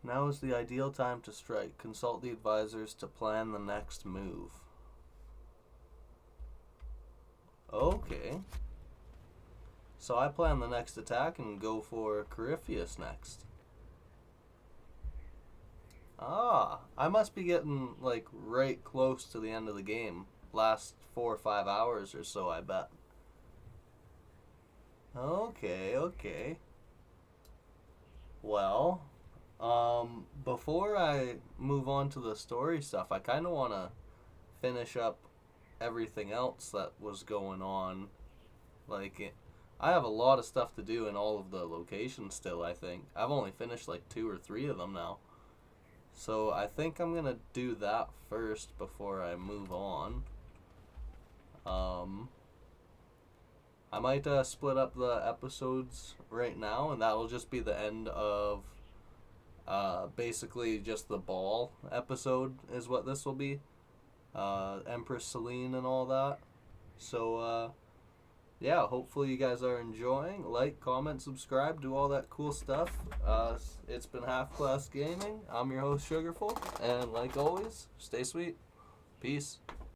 Now is the ideal time to strike. Consult the advisors to plan the next move. Okay. So I plan the next attack and go for Corypheus next. Ah, I must be getting like right close to the end of the game. Last 4 or 5 hours or so, I bet. Okay, okay. Well, before I move on to the story stuff, I kind of want to finish up everything else that was going on. Like, I have a lot of stuff to do in all of the locations still, I think. I've only finished like 2 or 3 of them now. So I think I'm going to do that first before I move on. I might split up the episodes right now, and that'll just be the end of basically just the ball episode is what this will be. Empress Celine and all that. So, yeah, hopefully you guys are enjoying. Like, comment, subscribe, do all that cool stuff. It's been Half Class Gaming. I'm your host, Sugarful, and like always, stay sweet. Peace.